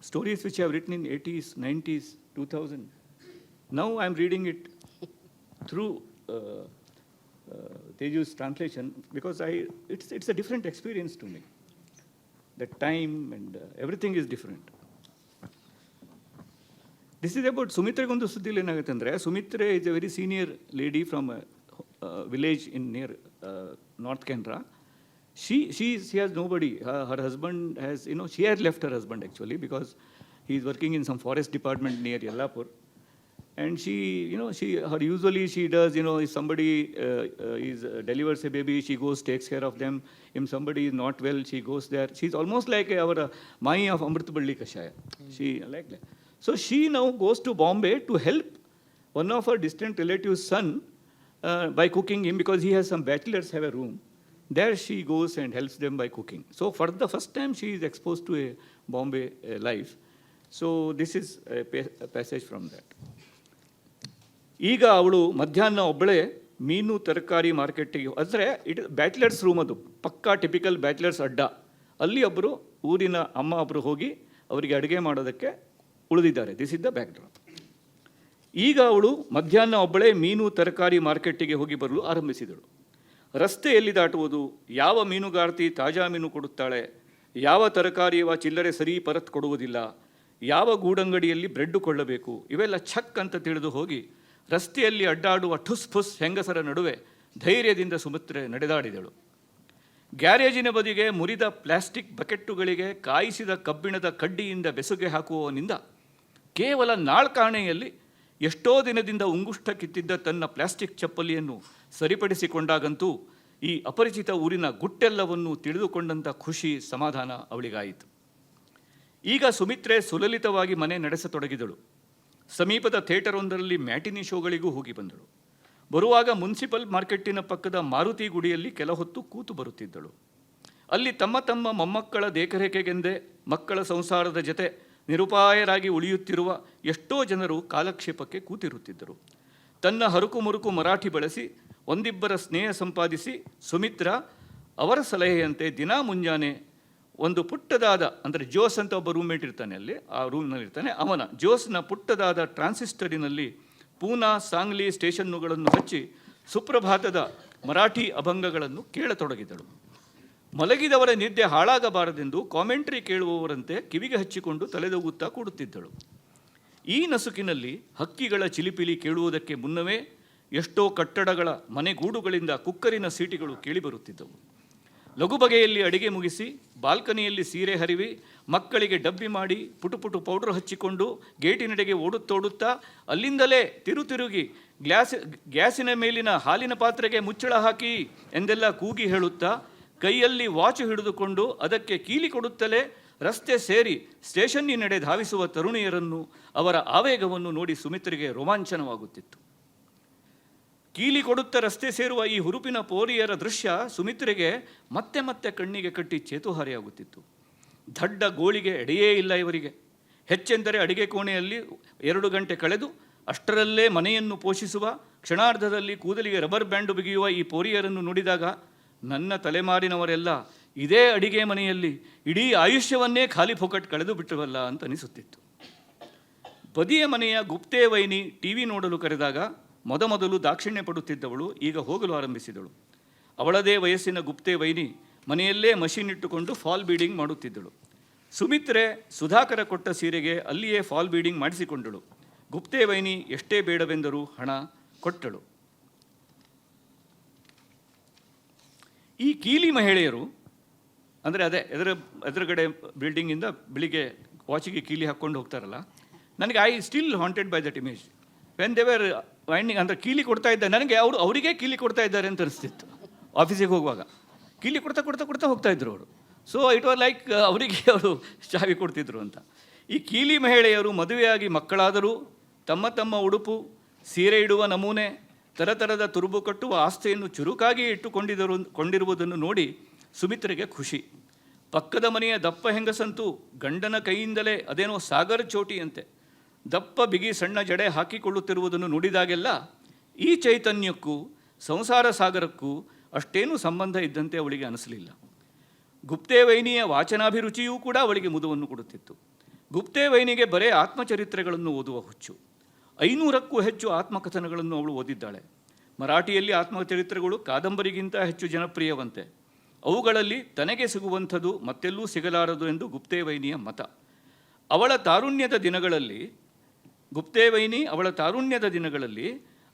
[SPEAKER 2] Stories which I have written in 80s, 90s, 2000. Now I'm reading it through Teju's translation because it's a different experience to me. The time and everything is different. This is about Sumitra Gondu Suddil Enagatandre. Sumitra is a very senior lady from a village in near North Canara. She has nobody. Her husband has, she had left her husband actually because he is working in some forest department near Yellapur. And usually she does, if somebody delivers a baby, she goes, takes care of them. If somebody is not well, she goes there. She's almost like our Mai of Amritaballi Kashaya. She like that. So she now goes to Bombay to help one of her distant relatives' son by cooking him, because he has some bachelors have a room. There she goes and helps them by cooking. So for the first time she is exposed to a Bombay life. So this is a passage from that. ಈಗ ಅವಳು ಮಧ್ಯಾಹ್ನ ಒಬ್ಬಳೇ ಮೀನು ತರಕಾರಿ ಮಾರ್ಕೆಟಿಗೆ, ಅಂದರೆ bachelors room, ಅದು ಪಕ್ಕಾ ಟಿಪಿಕಲ್ ಬ್ಯಾಚುಲರ್ಸ್ ಅಡ್ಡ. ಅಲ್ಲಿ ಒಬ್ಬರು ಊರಿನ ಅಮ್ಮ ಒಬ್ಬರು ಹೋಗಿ ಅವರಿಗೆ ಅಡುಗೆ ಮಾಡೋದಕ್ಕೆ ಉಳಿದಿದ್ದಾರೆ. This is the back drop. ಈಗ ಅವಳು ಮಧ್ಯಾಹ್ನ ಒಬ್ಬಳೇ ಮೀನು ತರಕಾರಿ ಮಾರ್ಕೆಟಿಗೆ ಹೋಗಿ ಬರಲು ಆರಂಭಿಸಿದಳು. ರಸ್ತೆಯಲ್ಲಿ ದಾಟುವುದು, ಯಾವ ಮೀನುಗಾರ್ತಿ ತಾಜಾ ಮೀನು ಕೊಡುತ್ತಾಳೆ, ಯಾವ ತರಕಾರಿಯವ ಚಿಲ್ಲರೆ ಸರಿ ಪರತ್ ಕೊಡುವುದಿಲ್ಲ, ಯಾವ ಗೂಡಂಗಡಿಯಲ್ಲಿ ಬ್ರೆಡ್ ಕೊಳ್ಳಬೇಕು, ಇವೆಲ್ಲ ಛಕ್ ಅಂತ ತಿಳಿದು ಹೋಗಿ ರಸ್ತೆಯಲ್ಲಿ ಅಡ್ಡಾಡುವ ಠುಸ್ ಫುಸ್ ಹೆಂಗಸರ ನಡುವೆ ಧೈರ್ಯದಿಂದ ಸುಮಿತ್ರೆ ನಡೆದಾಡಿದಳು. ಗ್ಯಾರೇಜಿನ ಬದಿಗೆ ಮುರಿದ ಪ್ಲಾಸ್ಟಿಕ್ ಬಕೆಟ್ಟುಗಳಿಗೆ ಕಾಯಿಸಿದ ಕಬ್ಬಿಣದ ಕಡ್ಡಿಯಿಂದ ಬೆಸುಗೆ ಹಾಕುವವನಿಂದ ಕೇವಲ ನಾಳ್ಕಾಣೆಯಲ್ಲಿ ಎಷ್ಟೋ ದಿನದಿಂದ ಉಂಗುಷ್ಟ ಕಿತ್ತಿದ್ದ ತನ್ನ ಪ್ಲಾಸ್ಟಿಕ್ ಚಪ್ಪಲಿಯನ್ನು ಸರಿಪಡಿಸಿಕೊಂಡಾಗಂತೂ ಈ ಅಪರಿಚಿತ ಊರಿನ ಗುಟ್ಟೆಲ್ಲವನ್ನು ತಿಳಿದುಕೊಂಡಂಥ ಖುಷಿ, ಸಮಾಧಾನ ಅವಳಿಗಾಯಿತು. ಈಗ ಸುಮಿತ್ರೆ ಸುಲಲಿತವಾಗಿ ಮನೆ ನಡೆಸತೊಡಗಿದಳು. ಸಮೀಪದ ಥಿಯೇಟರ್ ಒಂದರಲ್ಲಿ ಮ್ಯಾಟಿನಿ ಶೋಗಳಿಗೂ ಹೋಗಿ ಬಂದಳು. ಬರುವಾಗ ಮುನ್ಸಿಪಲ್ ಮಾರ್ಕೆಟ್ಟಿನ ಪಕ್ಕದ ಮಾರುತಿ ಗುಡಿಯಲ್ಲಿ ಕೆಲ ಹೊತ್ತು ಕೂತು ಬರುತ್ತಿದ್ದಳು. ಅಲ್ಲಿ ತಮ್ಮ ತಮ್ಮ ಮೊಮ್ಮಕ್ಕಳ ದೇಖರೇಖೆಗೆಂದೇ ಮಕ್ಕಳ ಸಂಸಾರದ ಜತೆ ನಿರುಪಾಯರಾಗಿ ಉಳಿಯುತ್ತಿರುವ ಎಷ್ಟೋ ಜನರು ಕಾಲಕ್ಷೇಪಕ್ಕೆ ಕೂತಿರುತ್ತಿದ್ದರು. ತನ್ನ ಹರುಕು ಮುರುಕು ಮರಾಠಿ ಬಳಸಿ ಒಂದಿಬ್ಬರ ಸ್ನೇಹ ಸಂಪಾದಿಸಿ ಸುಮಿತ್ರ ಅವರ ಸಲಹೆಯಂತೆ ದಿನಾ ಮುಂಜಾನೆ ಒಂದು ಪುಟ್ಟದಾದ, ಅಂದರೆ ಜೋಸ್ ಅಂತ ಒಬ್ಬ ರೂಮ್ಮೇಟ್ ಇರ್ತಾನೆ, ಅಲ್ಲಿ ಆ ರೂಮ್ನಲ್ಲಿ ಇರ್ತಾನೆ, ಅವನ ಜೋಸ್ನ ಪುಟ್ಟದಾದ ಟ್ರಾನ್ಸಿಸ್ಟರಿನಲ್ಲಿ ಪೂನಾ ಸಾಂಗ್ಲಿ ಸ್ಟೇಷನ್ನುಗಳನ್ನು ಹಚ್ಚಿ ಸುಪ್ರಭಾತದ ಮರಾಠಿ ಅಭಂಗಗಳನ್ನು ಕೇಳತೊಡಗಿದಳು. ಮಲಗಿದವರ ನಿದ್ದೆ ಹಾಳಾಗಬಾರದೆಂದು ಕಾಮೆಂಟ್ರಿ ಕೇಳುವವರಂತೆ ಕಿವಿಗೆ ಹಚ್ಚಿಕೊಂಡು ತಲೆದೂಗುತ್ತಾ ಕೂಡುತ್ತಿದ್ದಳು. ಈ ನಸುಕಿನಲ್ಲಿ ಹಕ್ಕಿಗಳ ಚಿಲಿಪಿಲಿ ಕೇಳುವುದಕ್ಕೆ ಮುನ್ನವೇ ಎಷ್ಟೋ ಕಟ್ಟಡಗಳ ಮನೆಗೂಡುಗಳಿಂದ ಕುಕ್ಕರಿನ ಸೀಟಿಗಳು ಕೇಳಿಬರುತ್ತಿದ್ದವು. ಲಘು ಬಗೆಯಲ್ಲಿ ಅಡಿಗೆ ಮುಗಿಸಿ ಬಾಲ್ಕನಿಯಲ್ಲಿ ಸೀರೆ ಹರಿವಿ ಮಕ್ಕಳಿಗೆ ಡಬ್ಬಿ ಮಾಡಿ ಪುಟು ಪೌಡರ್ ಹಚ್ಚಿಕೊಂಡು ಗೇಟಿನೆಡೆಗೆ ಓಡುತ್ತೋಡುತ್ತಾ ಅಲ್ಲಿಂದಲೇ ತಿರುಗಿ ಗ್ಯಾಸಿನ ಮೇಲಿನ ಹಾಲಿನ ಪಾತ್ರೆಗೆ ಮುಚ್ಚಳ ಹಾಕಿ ಎಂದೆಲ್ಲ ಕೂಗಿ ಹೇಳುತ್ತಾ ಕೈಯಲ್ಲಿ ವಾಚು ಹಿಡಿದುಕೊಂಡು ಅದಕ್ಕೆ ಕೀಲಿ ಕೊಡುತ್ತಲೇ ರಸ್ತೆ ಸೇರಿ ಸ್ಟೇಷನ್ನಿನೆಡೆ ಧಾವಿಸುವ ತರುಣಿಯರನ್ನು, ಅವರ ಆವೇಗವನ್ನು ನೋಡಿ ಸುಮಿತ್ರೆಗೆ ರೋಮಾಂಚನವಾಗುತ್ತಿತ್ತು. ಕೀಲಿ ಕೊಡುತ್ತ ರಸ್ತೆ ಸೇರುವ ಈ ಹುರುಪಿನ ಪೋರಿಯರ ದೃಶ್ಯ ಸುಮಿತ್ರೆಗೆ ಮತ್ತೆ ಮತ್ತೆ ಕಣ್ಣಿಗೆ ಕಟ್ಟಿ ಚೇತುಹಾರಿಯಾಗುತ್ತಿತ್ತು. ದಡ್ಡ ಗೋಳಿಗೆ ಎಡೆಯೇ ಇಲ್ಲ ಇವರಿಗೆ. ಹೆಚ್ಚೆಂದರೆ ಅಡಿಗೆ ಕೋಣೆಯಲ್ಲಿ 2 ಗಂಟೆ ಕಳೆದು ಅಷ್ಟರಲ್ಲೇ ಮನೆಯನ್ನು ಪೋಷಿಸುವ, ಕ್ಷಣಾರ್ಧದಲ್ಲಿ ಕೂದಲಿಗೆ ರಬ್ಬರ್ ಬ್ಯಾಂಡು ಬಿಗಿಯುವ ಈ ಪೋರಿಯರನ್ನು ನೋಡಿದಾಗ ನನ್ನ ತಲೆಮಾರಿನವರೆಲ್ಲ ಇದೇ ಅಡಿಗೆ ಮನೆಯಲ್ಲಿ ಇಡೀ ಆಯುಷ್ಯವನ್ನೇ ಖಾಲಿ ಫೊಕಟ್ ಕಳೆದು ಬಿಟ್ಟವಲ್ಲ ಅಂತ ಅನಿಸುತ್ತಿತ್ತು. ಬದಿಯ ಮನೆಯ ಗುಪ್ತೆ ವೈನಿ ಟಿ ವಿ ನೋಡಲು ಕರೆದಾಗ ಮೊದಮೊದಲು ದಾಕ್ಷಿಣ್ಯ ಪಡುತ್ತಿದ್ದವಳು ಈಗ ಹೋಗಲು ಆರಂಭಿಸಿದಳು. ಅವಳದೇ ವಯಸ್ಸಿನ ಗುಪ್ತೆ ವೈನಿ ಮನೆಯಲ್ಲೇ ಮಷೀನ್ ಇಟ್ಟುಕೊಂಡು ಫಾಲ್ ಬೀಡಿಂಗ್ ಮಾಡುತ್ತಿದ್ದಳು. ಸುಮಿತ್ರೆ ಸುಧಾಕರ ಕೊಟ್ಟ ಸೀರೆಗೆ ಅಲ್ಲಿಯೇ ಫಾಲ್ ಬೀಡಿಂಗ್ ಮಾಡಿಸಿಕೊಂಡಳು. ಗುಪ್ತೆ ವೈನಿ ಎಷ್ಟೇ ಬೇಡವೆಂದರೂ ಹಣ ಕೊಟ್ಟಳು. ಈ ಕೀಲಿ ಮಹಿಳೆಯರು ಅಂದರೆ ಎದುರುಗಡೆ ಬಿಲ್ಡಿಂಗಿಂದ ಬೆಳಿಗ್ಗೆ ವಾಚಿಗೆ ಕೀಲಿ ಹಾಕ್ಕೊಂಡು ಹೋಗ್ತಾರಲ್ಲ, ನನಗೆ I still haunted by that image when ದೇವರ್ ವೈಂಡಿಂಗ್. ಅಂದರೆ ಕೀಲಿ ಕೊಡ್ತಾ ಇದ್ದ ನನಗೆ ಅವರಿಗೆ ಕೀಲಿ ಕೊಡ್ತಾ ಇದ್ದಾರೆ ಅಂತ ಅನಿಸ್ತಿತ್ತು. ಆಫೀಸಿಗೆ ಹೋಗುವಾಗ ಕೀಲಿ ಕೊಡ್ತಾ ಹೋಗ್ತಾ ಇದ್ರು ಅವರು. ಸೊ ಇಟ್ ವಾಸ್ ಲೈಕ್ ಅವರಿಗೆ ಅವರು ಚಾವಿ ಕೊಡ್ತಿದ್ರು ಅಂತ. ಈ ಕೀಲಿ ಮಹಿಳೆಯರು ಮದುವೆಯಾಗಿ ಮಕ್ಕಳಾದರೂ ತಮ್ಮ ತಮ್ಮ ಉಡುಪು, ಸೀರೆ ಇಡುವ ನಮೂನೆ, ಥರದ ತುರುಬು ಕಟ್ಟುವ ಆಸ್ತೆಯನ್ನು ಚುರುಕಾಗಿ ಕೊಂಡಿರುವುದನ್ನು ನೋಡಿ ಸುಮಿತ್ರೆಗೆ ಖುಷಿ. ಪಕ್ಕದ ಮನೆಯ ದಪ್ಪ ಹೆಂಗಸಂತೂ ಗಂಡನ ಕೈಯಿಂದಲೇ ಅದೇನೋ ಸಾಗರ ಚೋಟಿಯಂತೆ ದಪ್ಪ ಬಿಗಿ ಸಣ್ಣ ಜಡೆ ಹಾಕಿಕೊಳ್ಳುತ್ತಿರುವುದನ್ನು ನೋಡಿದಾಗೆಲ್ಲ ಈ ಚೈತನ್ಯಕ್ಕೂ ಸಂಸಾರ ಸಾಗರಕ್ಕೂ ಅಷ್ಟೇನೂ ಸಂಬಂಧ ಇದ್ದಂತೆ ಅವಳಿಗೆ ಅನಿಸಲಿಲ್ಲ. ಗುಪ್ತೆ ವೈನಿಯ ವಾಚನಾಭಿರುಚಿಯೂ ಕೂಡ ಅವಳಿಗೆ ಮುದವನ್ನು ಕೊಡುತ್ತಿತ್ತು. ಗುಪ್ತೆ ವೈನಿಗೆ ಬರೇ ಆತ್ಮಚರಿತ್ರೆಗಳನ್ನು ಓದುವ ಹುಚ್ಚು. 500ಕ್ಕೂ ಹೆಚ್ಚು ಆತ್ಮಕಥನಗಳನ್ನು ಅವಳು ಓದಿದ್ದಾಳೆ. ಮರಾಠಿಯಲ್ಲಿ ಆತ್ಮಚರಿತ್ರೆಗಳು ಕಾದಂಬರಿಗಿಂತ ಹೆಚ್ಚು ಜನಪ್ರಿಯವಂತೆ. ಅವುಗಳಲ್ಲಿ ತನಗೆ ಸಿಗುವಂಥದ್ದು ಮತ್ತೆಲ್ಲೂ ಸಿಗಲಾರದು ಎಂದು ಗುಪ್ತೆ ವೈನಿಯ ಮತ. ಅವಳ ತಾರುಣ್ಯದ ದಿನಗಳಲ್ಲಿ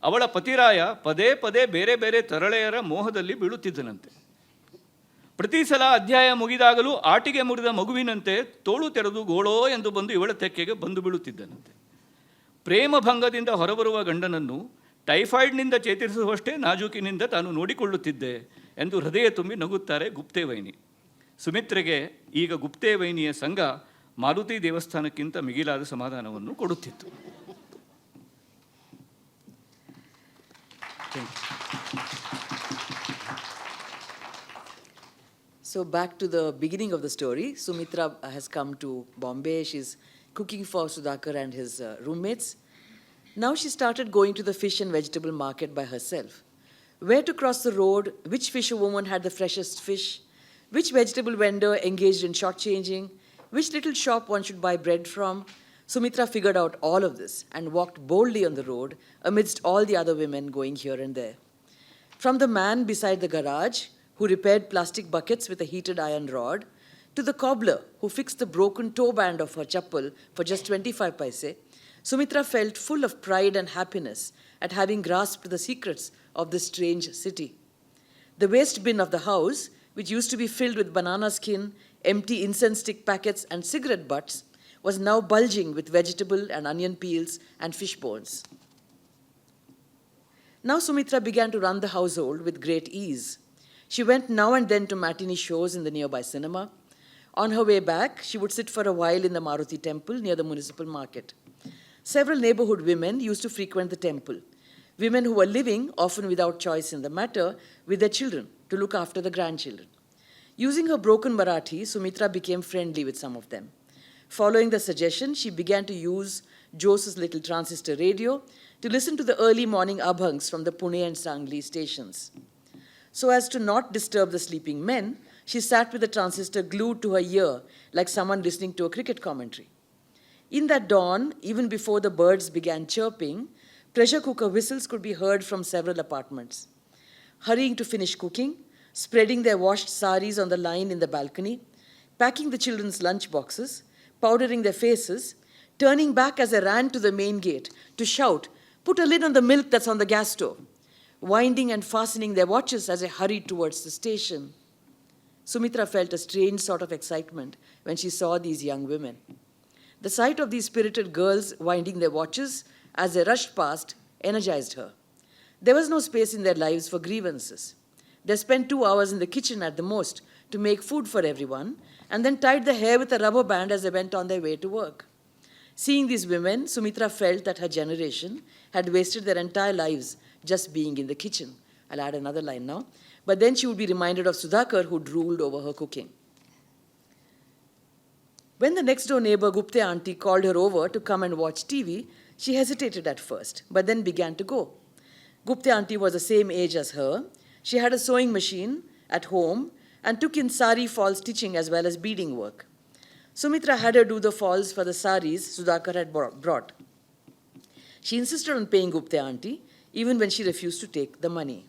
[SPEAKER 2] ಅವಳ ಪತಿರಾಯ ಪದೇ ಪದೇ ಬೇರೆ ಬೇರೆ ತರಳೆಯರ ಮೋಹದಲ್ಲಿ ಬೀಳುತ್ತಿದ್ದನಂತೆ. ಪ್ರತಿ ಸಲ ಅಧ್ಯಾಯ ಮುಗಿದಾಗಲೂ ಆಟಿಗೆ ಮುರಿದ ಮಗುವಿನಂತೆ ತೋಳು ತೆರೆದು ಗೋಳೋ ಎಂದು ಬಂದು ಇವಳ ತೆಕ್ಕೆಗೆ ಬಂದು ಬೀಳುತ್ತಿದ್ದನಂತೆ. ಪ್ರೇಮಭಂಗದಿಂದ ಹೊರಬರುವ ಗಂಡನನ್ನು ಟೈಫಾಯ್ಡ್ನಿಂದ ಚೇತರಿಸುವಷ್ಟೇ ನಾಜೂಕಿನಿಂದ ತಾನು ನೋಡಿಕೊಳ್ಳುತ್ತಿದ್ದೆ ಎಂದು ಹೃದಯ ತುಂಬಿ ನಗುತ್ತಾರೆ ಗುಪ್ತೆ ವೈನಿ. ಸುಮಿತ್ರೆಗೆ ಈಗ ಗುಪ್ತೆ ವೈನಿಯ ಸಂಘ ಮಾರುತಿ ದೇವಸ್ಥಾನಕ್ಕಿಂತ ಮಿಗಿಲಾದ ಸಮಾಧಾನವನ್ನು ಕೊಡುತ್ತಿತ್ತು.
[SPEAKER 4] So back to the beginning of the story. Sumitra has come to Bombay. She's cooking for Sudhakar and his roommates. Now she started going to the fish and vegetable market by herself. Where to cross the road, which fisherwoman had the freshest fish, which vegetable vendor engaged in shortchanging, which little shop one should buy bread from. Sumitra figured out all of this and walked boldly on the road amidst all the other women going here and there. From the man beside the garage who repaired plastic buckets with a heated iron rod, to the cobbler who fixed the broken toe band of her chappal for just 25 paise, Sumitra felt full of pride and happiness at having grasped the secrets of this strange city. The waste bin of the house, which used to be filled with banana skin, empty incense stick packets and cigarette butts, was now bulging with vegetable and onion peels and fish bones. Now Sumitra began to run the household with great ease. She went now and then to matinee shows in the nearby cinema. On her way back, she would sit for a while in the Maruti temple near the municipal market. Several neighborhood women used to frequent the temple, women who were living, often without choice in the matter, with their children to look after the grandchildren. Using her broken Marathi, Sumitra became friendly with some of them. Following the suggestion, she began to use Jose's little transistor radio to listen to the early morning abhangs from the Pune and Sangli stations. So as to not disturb the sleeping men, she sat with the transistor glued to her ear like someone listening to a cricket commentary. In that dawn, even before the birds began chirping, pressure cooker whistles could be heard from several apartments. Hurrying to finish cooking, spreading their washed saris on the line in the balcony, packing the children's lunch boxes, powdering their faces, turning back as they ran to the main gate to shout, "Put a lid on the milk that's on the gas stove," winding and fastening their watches as they hurried towards the station. Sumitra felt a strange sort of excitement when she saw these young women. The sight of these spirited girls winding their watches as they rushed past energized her. There was no space in their lives for grievances. They spent 2 hours in the kitchen at the most to make food for everyone, and then tied the hair with a rubber band as they went on their way to work. Seeing these women, Sumitra felt that her generation had wasted their entire lives just being in the kitchen. I'll add another line now. But then she would be reminded of Sudhakar, who drooled over her cooking. When the next door neighbor, Gupte auntie, called her over to come and watch TV, she hesitated at first, but then began to go. Gupte auntie was the same age as her. She had a sewing machine at home and took in sari fall stitching as well as beading work. Sumitra had her do the falls for the saris Sudhakar had brought. She insisted on paying Gupte auntie, even when she refused to take the money.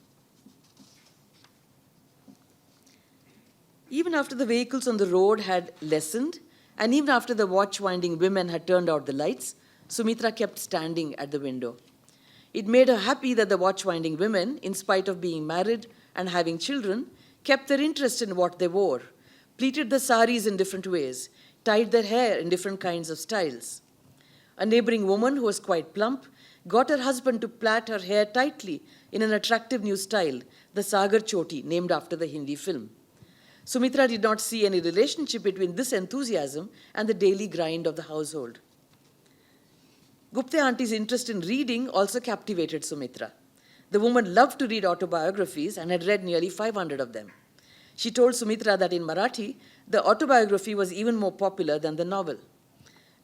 [SPEAKER 4] Even after the vehicles on the road had lessened, and even after the watch-winding women had turned out the lights, Sumitra kept standing at the window. It made her happy that the watch-winding women, in spite of being married and having children, kept their interest in what they wore, pleated the saris in different ways, tied their hair in different kinds of styles. A neighboring woman who was quite plump got her husband to plait her hair tightly in an attractive new style, the Sagar Choti, named after the Hindi film. Sumitra did not see any relationship between this enthusiasm and the daily grind of the household. Gupte auntie's interest in reading also captivated Sumitra. The woman loved to read autobiographies and had read nearly 500 of them. She told Sumitra that in Marathi, the autobiography was even more popular than the novel.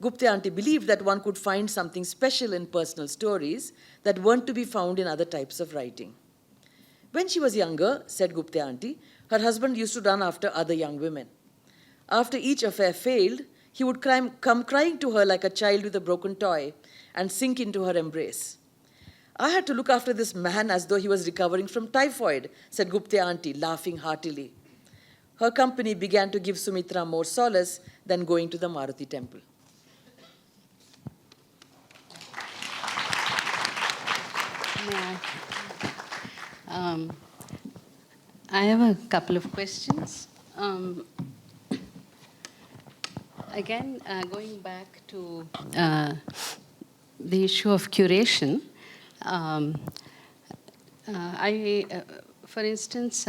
[SPEAKER 4] Gupte auntie believed that one could find something special in personal stories that weren't to be found in other types of writing. When she was younger, said Gupte auntie, her husband used to run after other young women. After each affair failed, he would come crying to her like a child with a broken toy and sink into her embrace. I had to look after this man as though he was recovering from typhoid, said Gupte auntie, laughing heartily. Her company began to give Sumitra more solace than going to the Maruti temple.
[SPEAKER 3] I have a couple of questions. Again, going back to the issue of curation, for instance,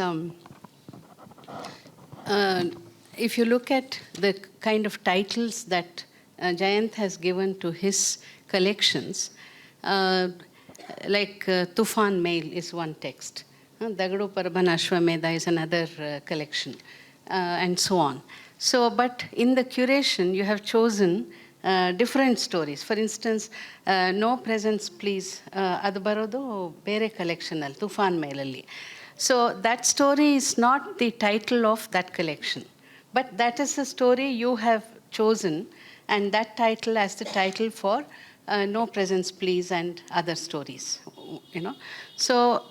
[SPEAKER 3] if you look at the kind of titles that Jayant has given to his collections, like Tufan Mail is one text. Dagadu Paraban Ashwamedha is another collection, and so on. So, but in the curation, you have chosen different stories. For instance, No Presents Please, adu barodu bere collection al Tufan Mailali. So that story is not the title of that collection, but that is a story you have chosen, and that title as the title for No Presents Please and other stories. So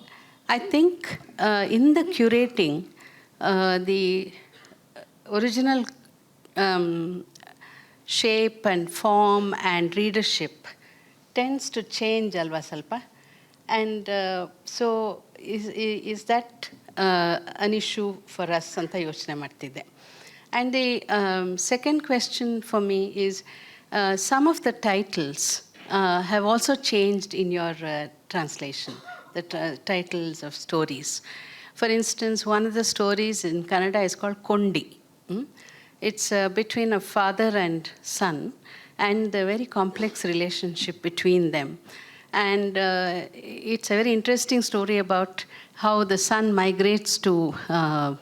[SPEAKER 3] I think in the curating, the original shape and form and readership tends to change alva salpa. And so is that an issue for us anta yochane martide. And the second question for me is, some of the titles have also changed in your translation, the titles of stories. For instance, one of the stories in Kannada is called Kondi. It's between a father and son, and a very complex relationship between them. And it's a very interesting story about how the son migrates to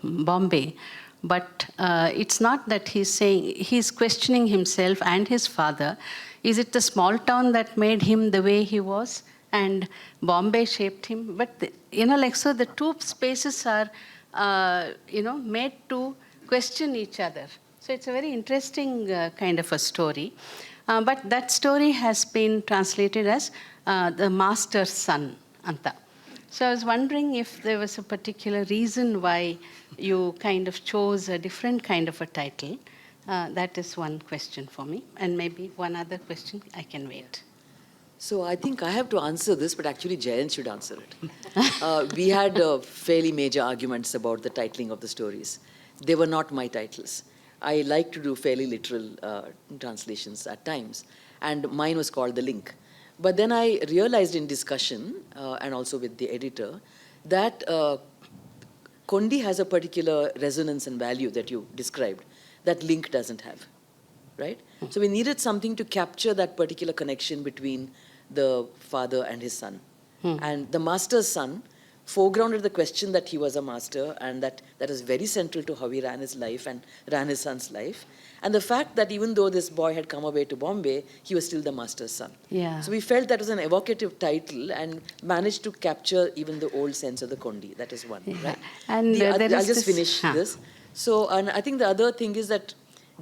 [SPEAKER 3] Bombay. But it's not that he's questioning himself and his father. Is it the small town that made him the way he was, and Bombay shaped him? But, so the two spaces are, made to question each other. So it's a very interesting kind of a story. But that story has been translated as The Master's Son, Anta. So I was wondering if there was a particular reason why you kind of chose a different kind of a title. That is one question for me. And maybe one other question, I can wait.
[SPEAKER 4] So I think I have to answer this, but actually Jayant should answer it. We had fairly major arguments about the titling of the stories. They were not my titles. I like to do fairly literal translations at times, and mine was called The Link. But then I realized in discussion, and also with the editor, that Kondi has a particular resonance and value that you described, that Link doesn't have, right? So we needed something to capture that particular connection between the father and his son. And the master's son foregrounded the question that he was a master, and that is very central to how he ran his life and ran his son's life. And the fact that even though this boy had come away to Bombay, he was still the master's son.
[SPEAKER 3] Yeah.
[SPEAKER 4] So we felt that was an evocative title and managed to capture even the old sense of the Kondi. That is one, right?
[SPEAKER 3] And
[SPEAKER 4] I'll
[SPEAKER 3] there is
[SPEAKER 4] just
[SPEAKER 3] this-
[SPEAKER 4] finish this. So, and I think the other thing is that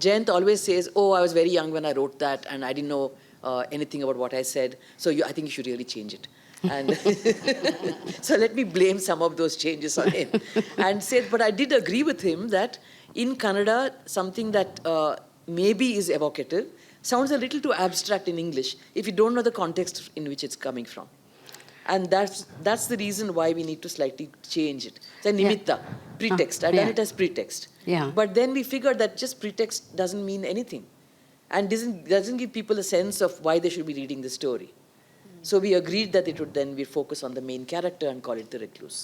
[SPEAKER 4] Jayant always says, oh, I was very young when I wrote that and I didn't know anything about what I said. So I think you should really change it. And so let me blame some of those changes on him. And say, but I did agree with him that in Kannada, something that maybe is evocative sounds a little too abstract in English if you don't know the context in which it's coming from. And that's the reason why we need to slightly change it. So nimitta, pretext. I've done it as pretext.
[SPEAKER 3] Yeah.
[SPEAKER 4] But then we figured that just pretext doesn't mean anything. And doesn't give people a sense of why they should be reading the story. So we agreed that it would then we focus on the main character and call it the recluse.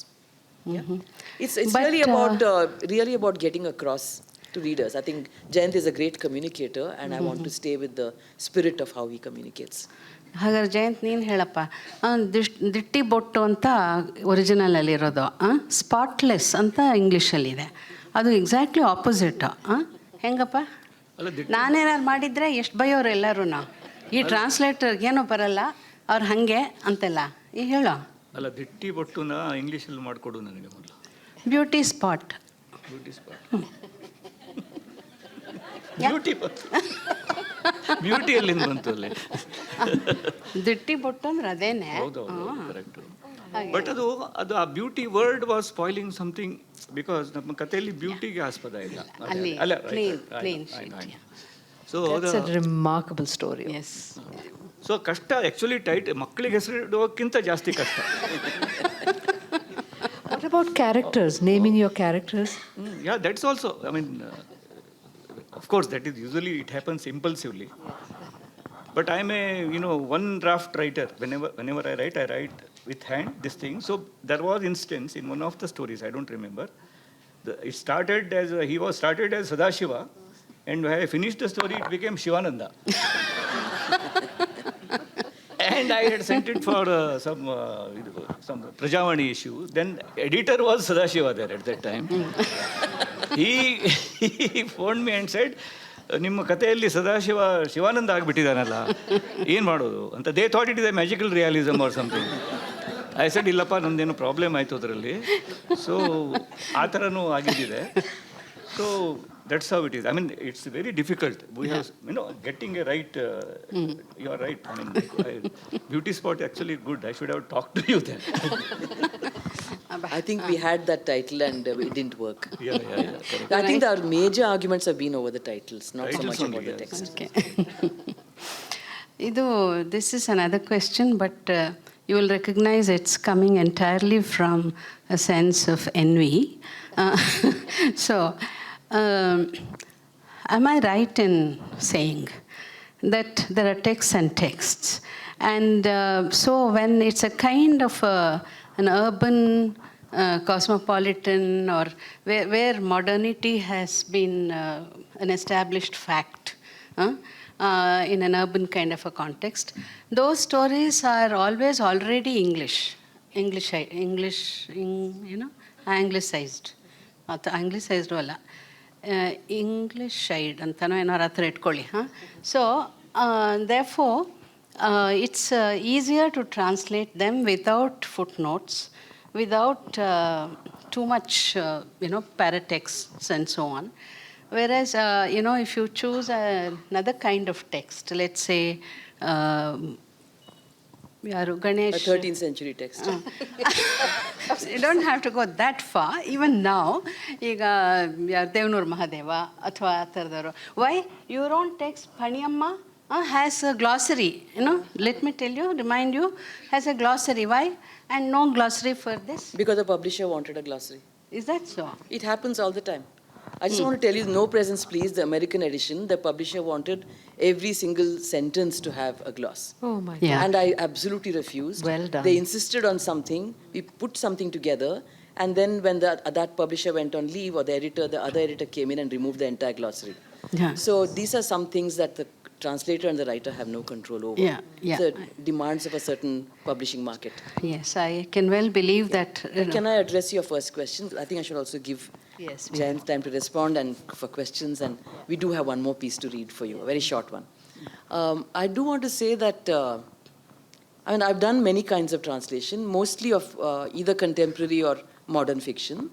[SPEAKER 4] Yeah. It's
[SPEAKER 3] But,
[SPEAKER 4] really about getting across to readers. I think Jayant is a great communicator, and I want to stay with the spirit of how he communicates.
[SPEAKER 3] ಹಾಗಾದ್ರೆ ಜಯಂತ್ ನೀನು ಹೇಳಪ್ಪ ದಿಟ್ಟಿ ಬೊಟ್ಟು ಅಂತ ಒರಿಜಿನಲಲ್ಲಿರೋದು spotless ಅಂತ ಇಂಗ್ಲೀಷಲ್ಲಿದೆ, ಅದು exactly opposite. ಹೆಂಗಪ್ಪ? ನಾನೇನಾದ್ರು ಮಾಡಿದರೆ ಎಷ್ಟು ಬೈಯೋರು ಎಲ್ಲರೂ, ಈ ಟ್ರಾನ್ಸ್ಲೇಟರ್ಗೇನೋ ಬರಲ್ಲ ಅವ್ರು ಹಾಗೆ ಅಂತೆಲ್ಲ. ಈಗ ಹೇಳೋ.
[SPEAKER 2] ಅಲ್ಲ, ದಿಟ್ಟಿ ಬೊಟ್ಟುನ ಇಂಗ್ಲೀಷಲ್ಲಿ ಮಾಡಿಕೊಡು ನನಗೆ ಮೊದಲು.
[SPEAKER 3] Beauty spot.
[SPEAKER 2] Beauty spot. Beauty ಎಲ್ಲಿಂದ ಬಂತು ಅಲ್ಲಿ?
[SPEAKER 3] ದಿಟ್ಟಿ ಬೊಟ್ಟು ಅಂದ್ರೆ ಅದೇನೆ.
[SPEAKER 2] ಕರೆಕ್ಟ್. ಬಟ್ ಅದು ಆ beauty word was spoiling something, because ನಮ್ಮ ಕಥೆಯಲ್ಲಿ ಬ್ಯೂಟಿಗೆ ಆಸ್ಪದ ಇಲ್ಲ. So
[SPEAKER 1] remarkable story.
[SPEAKER 2] ಸೊ ಕಷ್ಟ ಆ್ಯಕ್ಚುಲಿ ಮಕ್ಕಳಿಗೆ ಹೆಸರಿಡುವಕ್ಕಿಂತ ಜಾಸ್ತಿ ಕಷ್ಟ.
[SPEAKER 1] What about characters? Naming your characters?
[SPEAKER 2] Yeah, that's also, I mean, of course, that is usually it happens impulsively. But I'm a, one draft writer. Whenever I write with hand this thing. So there was instance in one of the stories, I don't remember. It started as Sadashiva, and when I finished the story, it became Shivananda. And I had sent it for some Prajavani issue. Then editor was Sadashiva there at that time. He phoned me and said, ನಿಮ್ಮ ಕಥೆಯಲ್ಲಿ ಸದಾಶಿವ ಶಿವಾನಂದ ಆಗಿಬಿಟ್ಟಿದ್ದಾನಲ್ಲ, ಏನು ಮಾಡೋದು ಅಂತ. They thought it is a magical realism or something. I said ಇಲ್ಲಪ್ಪ, ನಂದೇನು problem ಆಯಿತು ಅದರಲ್ಲಿ. So ಆ ಥರನೂ ಆಗಿದ್ದಿದೆ. So that's how it is. I mean, it's very difficult. We have, getting a right, you are right. I mean, beauty spot actually good. I should have talked to you then.
[SPEAKER 4] I think we had that title and it didn't work.
[SPEAKER 2] Yeah. Correct.
[SPEAKER 4] I think our major arguments have been over the titles, not so much about the text.
[SPEAKER 3] Okay. This is another question, but you will recognize it's coming entirely from a sense of envy. So, am I right in saying that there are texts and texts? And so when it's a kind of an urban, cosmopolitan, or where modernity has been an established fact, in an urban kind of a context, those stories are always already anglicized. Anglicized ಅಲ್ಲ, ಇಂಗ್ಲಿಷೈಡ್ ಅಂತನೋ ಏನಾರು ಹತ್ರ ಇಟ್ಕೊಳ್ಳಿ. So therefore it's easier to translate them without footnotes, without too much paratexts and so on. Whereas if you choose another kind of text, let's say Ganesh,
[SPEAKER 4] A 13th century text.
[SPEAKER 3] You don't have to go that far. Even now, ಈಗ ದೇವನೂರ್ ಮಹಾದೇವ ಅಥವಾ ಆ ಥರದವರು, why your own text Paniyamma has a glossary, let me tell you, remind you, has a glossary. Why? And no glossary for this?
[SPEAKER 4] Because the publisher wanted a glossary.
[SPEAKER 3] Is that so?
[SPEAKER 4] It happens all the time. I just want to tell you, No Presents Please, the American edition, the publisher wanted every single sentence to have a gloss.
[SPEAKER 1] Oh my
[SPEAKER 3] Yeah.
[SPEAKER 1] God.
[SPEAKER 4] And I absolutely refused.
[SPEAKER 1] Well done.
[SPEAKER 4] They insisted on something. We put something together. And then when that publisher went on leave, or the other editor came in and removed the entire glossary.
[SPEAKER 3] Yeah.
[SPEAKER 4] So these are some things that the translator and the writer have no control over.
[SPEAKER 3] Yeah, yeah.
[SPEAKER 4] The demands of a certain publishing market.
[SPEAKER 3] Yes, I can well believe that.
[SPEAKER 4] Can I address your first question? I think I should also give
[SPEAKER 1] Yes,
[SPEAKER 4] Jayant time to respond and for questions. And we do have one more piece to read for you, a very short one. I do want to say that, I mean, I've done many kinds of translation, mostly of either contemporary or modern fiction.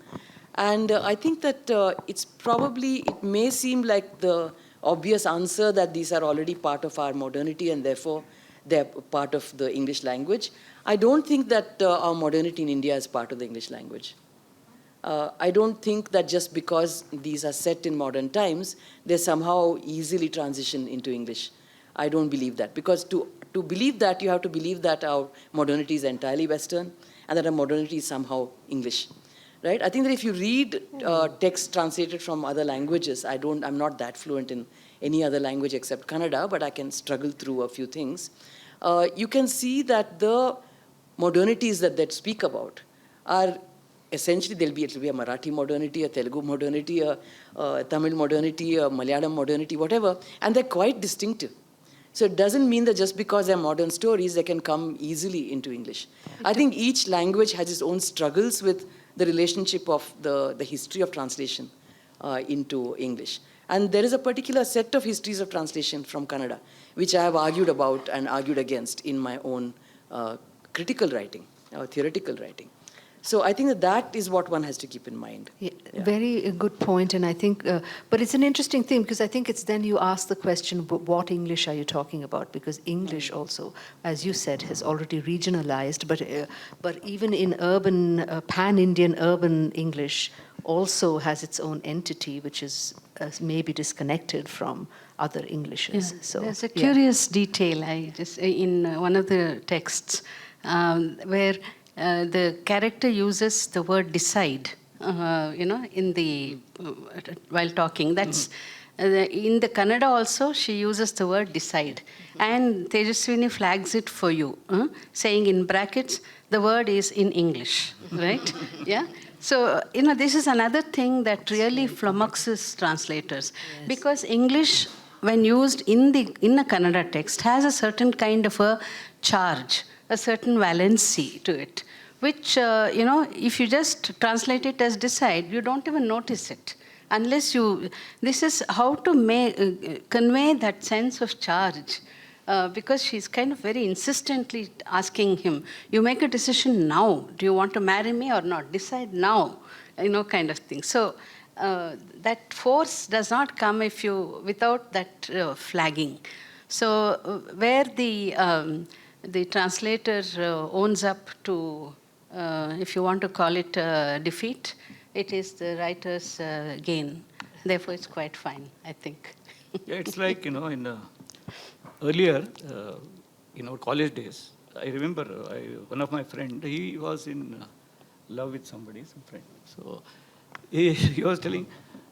[SPEAKER 4] And I think that it may seem like the obvious answer that these are already part of our modernity and therefore they're part of the English language. I don't think that our modernity in India is part of the English language. I don't think that just because these are set in modern times, they somehow easily transition into English. I don't believe that. Because to believe that, you have to believe that our modernity is entirely Western and that our modernity is somehow English. Right? I think that if you read text translated from other languages, I'm not that fluent in any other language except Kannada, but I can struggle through a few things. You can see that the modernities that they speak about are essentially, it'll be a Marathi modernity, a Telugu modernity, a Tamil modernity, a Malayalam modernity, whatever, and they're quite distinctive. So it doesn't mean that just because they're modern stories, they can come easily into English. I think each language has its own struggles with the relationship of the history of translation into English. And there is a particular set of histories of translation from Kannada, which I have argued about and argued against in my own critical writing, theoretical writing. So I think that is what one has to keep in mind.
[SPEAKER 1] Yeah. Very good point, and I think, but it's an interesting thing because I think it's then you ask the question, what English are you talking about? Because English also, as you said, has already regionalized, but even in urban, pan-Indian urban English also has its own entity, which is maybe disconnected from other Englishes.
[SPEAKER 3] Yeah.
[SPEAKER 1] So
[SPEAKER 3] there's a curious detail in one of the texts where the character uses the word decide, while talking. That's in the Kannada also. She uses the word decide, and Tejaswini flags it for you, saying in brackets the word is in English, right? Yeah. So this is another thing that really flummoxes translators, because English, when used in a Kannada text, has a certain kind of a charge, a certain valency to it, which, if you just translate it as decide, you don't even notice it. Unless this is how to convey that sense of charge, because she's kind of very insistently asking him, you make a decision now. Do you want to marry me or not? Decide now, kind of thing. So that force does not come without that flagging. So where the translator owns up to, if you want to call it defeat, it is the writer's gain. Therefore, it's quite fine, I think.
[SPEAKER 2] Yeah, it's like, earlier, in our college days, I remember one of my friends, he was in love with some friend. So he was telling,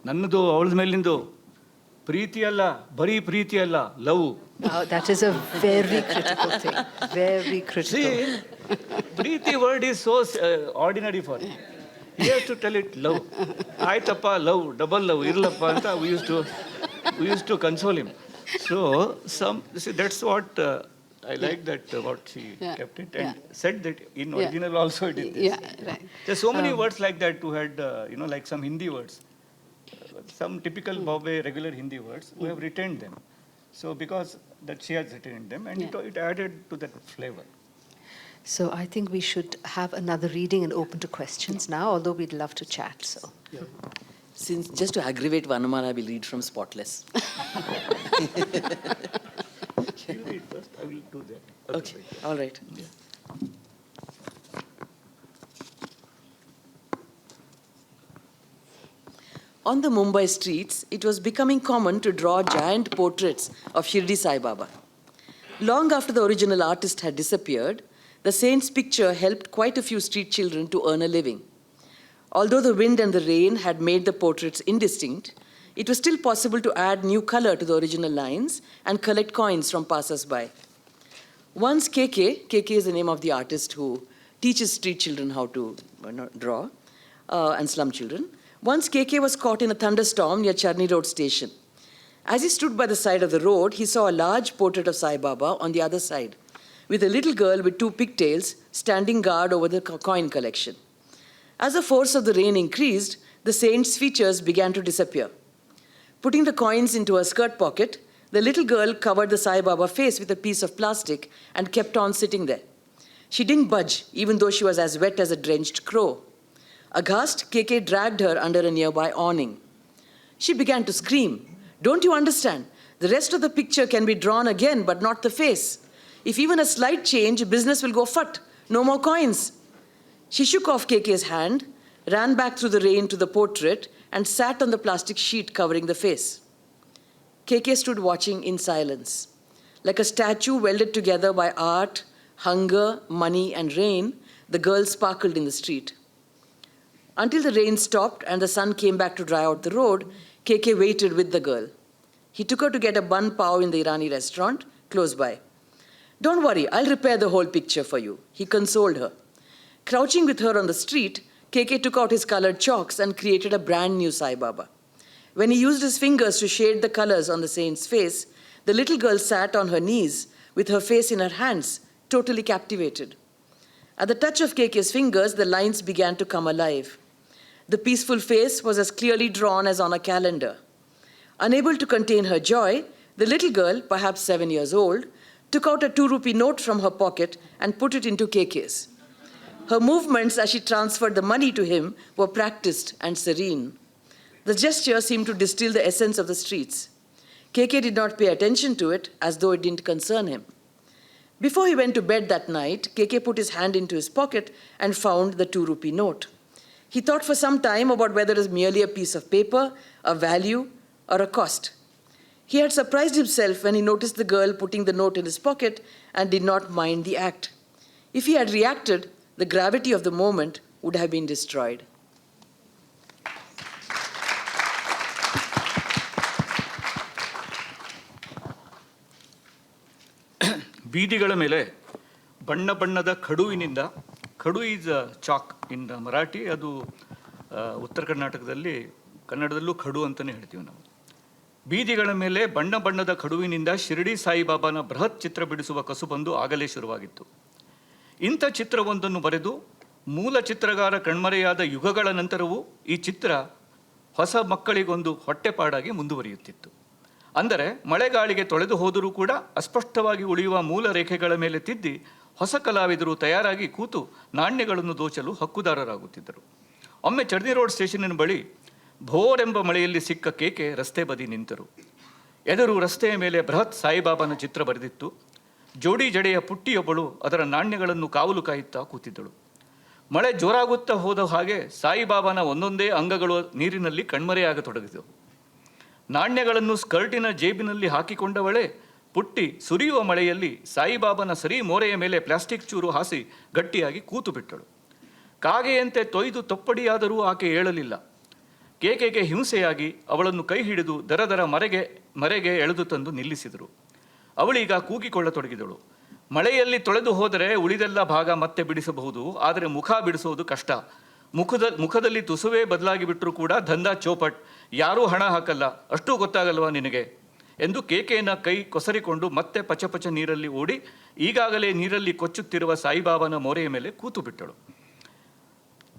[SPEAKER 2] Nannadu, avಳದ ಮೇಲಿಂದು ಪ್ರೀತಿ ಅಲ್ಲ, ಬರೀ ಪ್ರೀತಿ ಅಲ್ಲ, love.
[SPEAKER 1] That is a very critical thing. Very critical.
[SPEAKER 2] See, Preeti word is so ordinary for him. He has to tell it love. Aitappa, love, double love, irlappa anta we used to console him. So that's what I like that what she kept it and said that in original also it is this.
[SPEAKER 3] Yeah, right.
[SPEAKER 2] There's so many words like that who had like some Hindi words, some typical Bombay regular Hindi words who have retained them. So because that she has retained them and it added to that flavor.
[SPEAKER 1] So I think we should have another reading and open to questions now, although we'd love to chat. So,
[SPEAKER 4] Since just to aggravate Vanamala, I will read from Spotless.
[SPEAKER 2] You read first, I will do that.
[SPEAKER 4] Okay, all right.
[SPEAKER 2] Yeah.
[SPEAKER 4] On the Mumbai streets, it was becoming common to draw giant portraits of Shirdi Sai Baba. Long after the original artist had disappeared, the saint's picture helped quite a few street children to earn a living. Although the wind and the rain had made the portraits indistinct, it was still possible to add new color to the original lines and collect coins from passers-by. Once KK is the name of the artist who teaches street children how to draw, and slum children. Once KK was caught in a thunderstorm near Charni Road station. As he stood by the side of the road, he saw a large portrait of Sai Baba on the other side, with a little girl with 2 pigtails standing guard over the coin collection. As the force of the rain increased, the saint's features began to disappear. Putting the coins into her skirt pocket, the little girl covered the Sai Baba face with a piece of plastic and kept on sitting there. She didn't budge, even though she was as wet as a drenched crow. Aghast, KK dragged her under a nearby awning. She began to scream. Don't you understand? The rest of the picture can be drawn again, but not the face. If even a slight change, business will go fut. No more coins. She shook off KK's hand, ran back through the rain to the portrait, and sat on the plastic sheet covering the face. KK stood watching in silence. Like a statue welded together by art, hunger, money, and rain, the girl sparkled in the street. Until the rain stopped and the sun came back to dry out the road, KK waited with the girl. He took her to get a bun pav in the Irani restaurant close by. Don't worry, I'll repair the whole picture for you, he consoled her. Crouching with her on the street, KK took out his colored chalks and created a brand new Sai Baba. When he used his fingers to shade the colors on the saint's face, the little girl sat on her knees with her face in her hands, totally captivated. At the touch of KK's fingers, the lines began to come alive. The peaceful face was as clearly drawn as on a calendar. Unable to contain her joy, the little girl, perhaps 7 years old, took out a 2-rupee note from her pocket and put it into KK's. Her movements as she transferred the money to him were practiced and serene. The gesture seemed to distill the essence of the streets. KK did not pay attention to it, as though it didn't concern him. Before he went to bed that night, KK put his hand into his pocket and found the 2-rupee note. He thought for some time about whether it was merely a piece of paper, a value, or a cost. He had surprised himself when he noticed the girl putting the note in his pocket and did not mind the act. If he had reacted, the gravity of the moment would have been destroyed.
[SPEAKER 2] ಬೀದಿಗಳ ಮೇಲೆ ಬಣ್ಣ ಬಣ್ಣದ ಕಡುವಿನಿಂದ, ಕಡು is chalk ಇನ್ ಮರಾಠಿ, ಅದು ಉತ್ತರ ಕರ್ನಾಟಕದಲ್ಲಿ, ಕನ್ನಡದಲ್ಲೂ ಕಡು ಅಂತಲೇ ಹೇಳ್ತೀವಿ ನಾವು. ಬೀದಿಗಳ ಮೇಲೆ ಬಣ್ಣ ಬಣ್ಣದ ಕಡುವಿನಿಂದ ಶಿರಡಿ ಸಾಯಿಬಾಬಾನ ಬೃಹತ್ ಚಿತ್ರ ಬಿಡಿಸುವ ಕಸುಬಂದು ಆಗಲೇ ಶುರುವಾಗಿತ್ತು. ಇಂಥ ಚಿತ್ರವೊಂದನ್ನು ಬರೆದು ಮೂಲ ಚಿತ್ರಗಾರ ಕಣ್ಮರೆಯಾದ ಯುಗಗಳ ನಂತರವೂ ಈ ಚಿತ್ರ ಹೊಸ ಮಕ್ಕಳಿಗೊಂದು ಹೊಟ್ಟೆಪಾಡಾಗಿ ಮುಂದುವರಿಯುತ್ತಿತ್ತು. ಅಂದರೆ ಮಳೆಗಾಳಿಗೆ ತೊಳೆದು ಹೋದರೂ ಕೂಡ ಅಸ್ಪಷ್ಟವಾಗಿ ಉಳಿಯುವ ಮೂಲ ರೇಖೆಗಳ ಮೇಲೆ ತಿದ್ದಿ ಹೊಸ ಕಲಾವಿದರು ತಯಾರಾಗಿ ಕೂತು ನಾಣ್ಯಗಳನ್ನು ದೋಚಲು ಹಕ್ಕುದಾರರಾಗುತ್ತಿದ್ದರು. ಒಮ್ಮೆ ಚಡ್ನಿ ರೋಡ್ ಸ್ಟೇಷನ್ನಿನ ಬಳಿ ಭೋರೆಂಬ ಮಳೆಯಲ್ಲಿ ಸಿಕ್ಕ ಕೇಕೆ ರಸ್ತೆ ಬದಿ ನಿಂತರು. ಎದುರು ರಸ್ತೆಯ ಮೇಲೆ ಬೃಹತ್ ಸಾಯಿಬಾಬಾನ ಚಿತ್ರ ಬರೆದಿತ್ತು. ಜೋಡಿ ಜಡೆಯ ಪುಟ್ಟಿಯೊಬ್ಬಳು ಅದರ ನಾಣ್ಯಗಳನ್ನು ಕಾವಲು ಕಾಯುತ್ತಾ ಕೂತಿದ್ದಳು. ಮಳೆ ಜೋರಾಗುತ್ತಾ ಹೋದ ಹಾಗೆ ಸಾಯಿಬಾಬಾನ ಒಂದೊಂದೇ ಅಂಗಗಳು ನೀರಿನಲ್ಲಿ ಕಣ್ಮರೆಯಾಗತೊಡಗಿದವು. ನಾಣ್ಯಗಳನ್ನು ಸ್ಕರ್ಟಿನ ಜೇಬಿನಲ್ಲಿ ಹಾಕಿಕೊಂಡವಳೆ ಪುಟ್ಟಿ ಸುರಿಯುವ ಮಳೆಯಲ್ಲಿ ಸಾಯಿಬಾಬಾನ ಸರಿ ಮೋರೆಯ ಮೇಲೆ ಪ್ಲಾಸ್ಟಿಕ್ ಚೂರು ಹಾಸಿ ಗಟ್ಟಿಯಾಗಿ ಕೂತು ಬಿಟ್ಟಳು. ಕಾಗೆಯಂತೆ ತೊಯ್ದು ತೊಪ್ಪಡಿಯಾದರೂ ಆಕೆ ಏಳಲಿಲ್ಲ. ಕೇಕೆಗೆ ಹಿಂಸೆಯಾಗಿ ಅವಳನ್ನು ಕೈ ಹಿಡಿದು ದರ ಮರೆಗೆ ಎಳೆದು ತಂದು ನಿಲ್ಲಿಸಿದರು. ಅವಳೀಗ ಕೂಗಿಕೊಳ್ಳತೊಡಗಿದಳು. ಮಳೆಯಲ್ಲಿ ತೊಳೆದು ಹೋದರೆ ಉಳಿದೆಲ್ಲ ಭಾಗ ಮತ್ತೆ ಬಿಡಿಸಬಹುದು, ಆದರೆ ಮುಖ ಬಿಡಿಸೋದು ಕಷ್ಟ. ಮುಖದಲ್ಲಿ ತುಸುವೇ ಬದಲಾಗಿ ಬಿಟ್ಟರೂ ಕೂಡ ದಂಧಾ ಚೌಪಟ್, ಯಾರೂ ಹಣ ಹಾಕಲ್ಲ, ಅಷ್ಟೂ ಗೊತ್ತಾಗಲ್ವಾ ನಿನಗೆ ಎಂದು ಕೇಕೆಯನ್ನು ಕೈ ಕೊಸರಿಕೊಂಡು ಮತ್ತೆ ಪಚಪಚ ನೀರಲ್ಲಿ ಓಡಿ ಈಗಾಗಲೇ ನೀರಲ್ಲಿ ಕೊಚ್ಚುತ್ತಿರುವ ಸಾಯಿಬಾಬಾನ ಮೋರೆಯ ಮೇಲೆ ಕೂತು ಬಿಟ್ಟಳು.